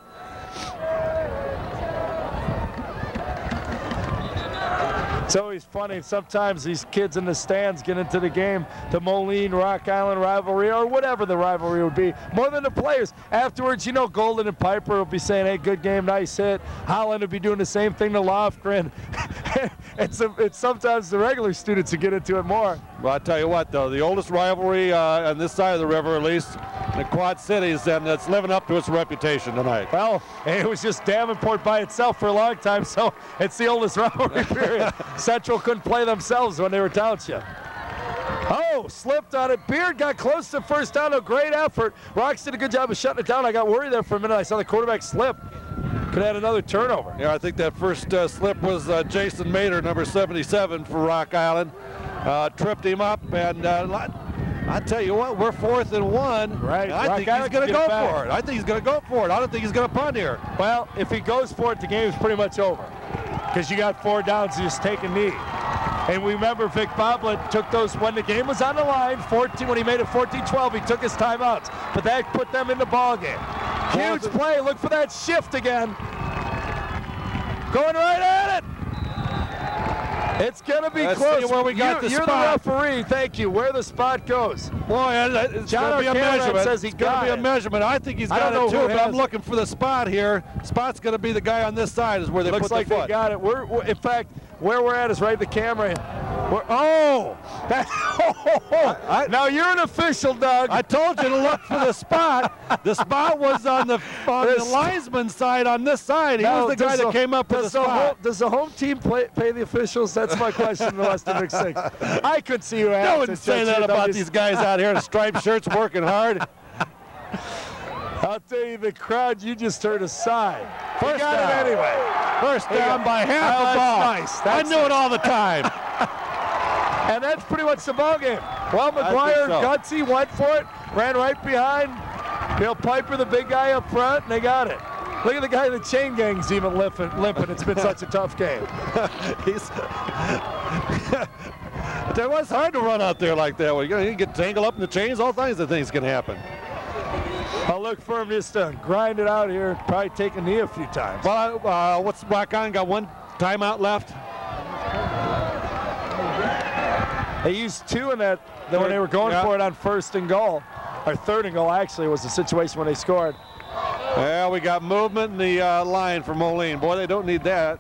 It's always funny. Sometimes these kids in the stands get into the game, the Moline-Rock Island rivalry, or whatever the rivalry would be, more than the players. Afterwards, Golden and Piper will be saying, hey, good game, nice hit. Holland will be doing the same thing to Lofgren. It's sometimes the regular students who get into it more. Well, I tell you what, though, the oldest rivalry on this side of the river, at least, in the Quad Cities, and it's living up to its reputation tonight. Well, it was just Davenport by itself for a long time, so it's the oldest rivalry period. Central couldn't play themselves when they were Township. Oh, slipped on it. Beard got close to first down. A great effort. Rocks did a good job of shutting it down. I got worried there for a minute. I saw the quarterback slip. Could have had another turnover. Yeah, I think that first slip was Jason Mater, number 77 for Rock Island. Tripped him up, and I tell you what, we're 4th and 1. Right. I think he's going to go for it. I think he's going to go for it. I don't think he's going to punt here. Well, if he goes for it, the game is pretty much over. Because you got 4 downs, you just take a knee. And we remember Vic Boblett took those when the game was on the line, when he made it 14-12, he took his timeouts. But that put them in the ball game. Huge play, look for that shift again. Going right at it. It's going to be close. Where we got the you're spot. The referee, thank you. Where the spot goes. Boy, it's going to be a measurement. Says he it's going to be a measurement. I think he's got it too, but I'm looking for the spot here. Spot's going to be the guy on this side is where they put the foot. Looks like they got it. We're in fact, where we're at is right the camera. Now you're an official, Doug. I told you to look for the spot. The spot was on the linesman's side on this side. He was the guy that came up with the spot. Does the home team pay the officials? That's my question in the Western Mix 6. I could see you I wouldn't say that about these guys out here in striped shirts working hard. I'll tell you, the crowd, you just heard a sigh. First down. Anyway. First down by half a ball. Nice. I knew it all the time. And that's pretty much the ball game. Well, McGuire, gutsy, went for it, ran right behind. Bill Piper, the big guy up front, and they got it. Look at the guy in the chain gang's even limping. It's been such a tough game. It was hard to run out there like that. You get tangled up in the chains, all kinds of things can happen. I'll look for him just to grind it out here, probably take a knee a few times. Well, what's Rock Island got? 1 timeout left? They used 2 in that when they were going for it on 1st and goal. Or 3rd and goal, actually, was the situation when they scored. Well, we got movement in the line for Moline. Boy, they don't need that.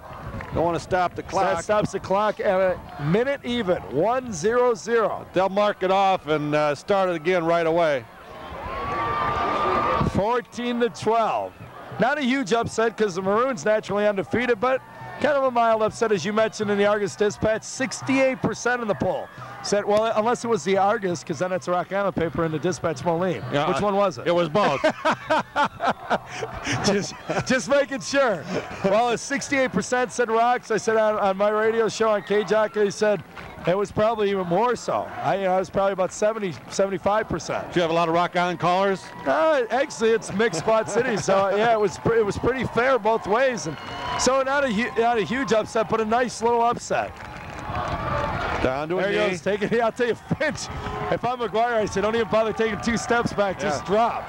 Don't want to stop the clock. That stops the clock at a minute even, 1-0-0. They'll mark it off and start it again right away. 14-12. Not a huge upset because the Maroons naturally undefeated, but Kind of a mild upset, as you mentioned in the Argus Dispatch. 68% in the poll said, well, unless it was the Argus, because then it's a Rock Island paper in the Dispatch Moline. Yeah, which one was it? It was both. just making sure. Well, 68% said Rocks. I said on my radio show on K-Jock, he said it was probably even more so. I was probably about 75%. Do you have a lot of Rock Island callers? Actually, it's mixed Quad City, so yeah, it was pretty fair both ways, and so not a huge upset, but a nice little upset. Down to a knee. There he goes, taking it. I'll tell you, Finch, if I'm McGuire, I say don't even bother taking 2 steps back, just drop.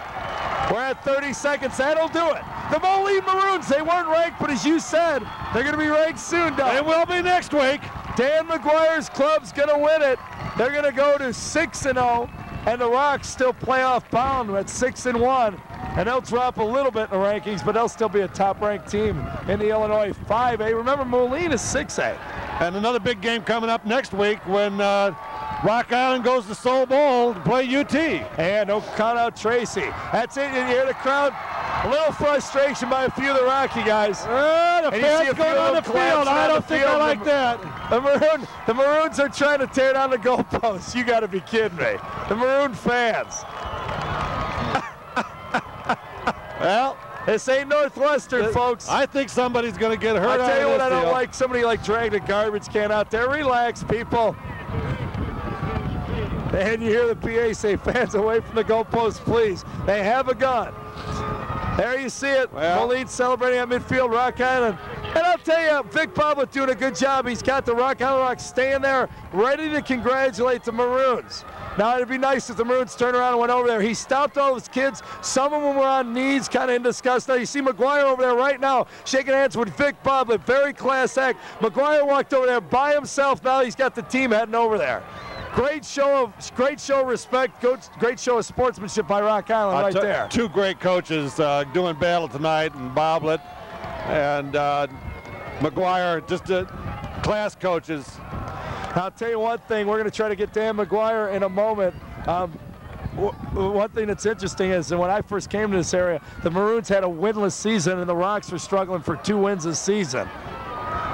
We're at 30 seconds. That'll do it. The Moline Maroons, they weren't ranked, but as you said, they're going to be ranked soon, Doug. They will be next week. Dan McGuire's club's going to win it. They're going to go to 6-0, and the Rocks still playoff bound at 6-1. And they'll drop a little bit in the rankings, but they'll still be a top-ranked team in the Illinois 5A. Remember, Moline is 6A. And another big game coming up next week when Rock Island goes to Sable to play UT. And don't count out Tracy. That's it. You hear the crowd. A little frustration by a few of the Rocky guys. The fans going on the field. I don't think I like that. The Maroons are trying to tear down the goalposts. You got to be kidding me. The Maroon fans. Well, this ain't Northwestern, folks. I think somebody's going to get hurt. I tell you what, I don't like. Somebody like dragged a garbage can out there. Relax, people. And you hear the PA say, fans away from the goalpost, please. They have a gun. There you see it. Well, Moline celebrating at midfield, Rock Island. And I'll tell you, Vic Bobbitt doing a good job. He's got the Rock Island Rocks staying there, ready to congratulate the Maroons. Now, it'd be nice if the Maroons turned around and went over there. He stopped all his kids. Some of them were on knees, kind of in disgust. Now, you see McGuire over there right now, shaking hands with Vic Bobbitt. Very class act. McGuire walked over there by himself. Now he's got the team heading over there. Great show of respect, great show of sportsmanship by Rock Island right there. 2 great coaches doing battle tonight, and Bobbitt and McGuire, just class coaches. I'll tell you one thing, we're going to try to get Dan McGuire in a moment. One thing that's interesting is that when I first came to this area, the Maroons had a winless season, and the Rocks were struggling for 2 wins this season.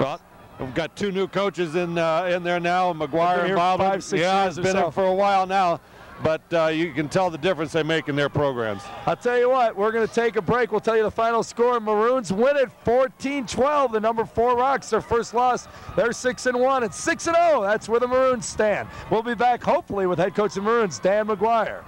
Well, we've got 2 new coaches in there now, McGuire and Bobbitt. 5, 6 yeah, years it's been there for a while now, but you can tell the difference they make in their programs. I'll tell you what, we're going to take a break. We'll tell you the final score. Maroons win it 14-12. The number 4 Rocks, their first loss. They're 6-1 and 6-0. That's where the Maroons stand. We'll be back hopefully with head coach of the Maroons, Dan McGuire.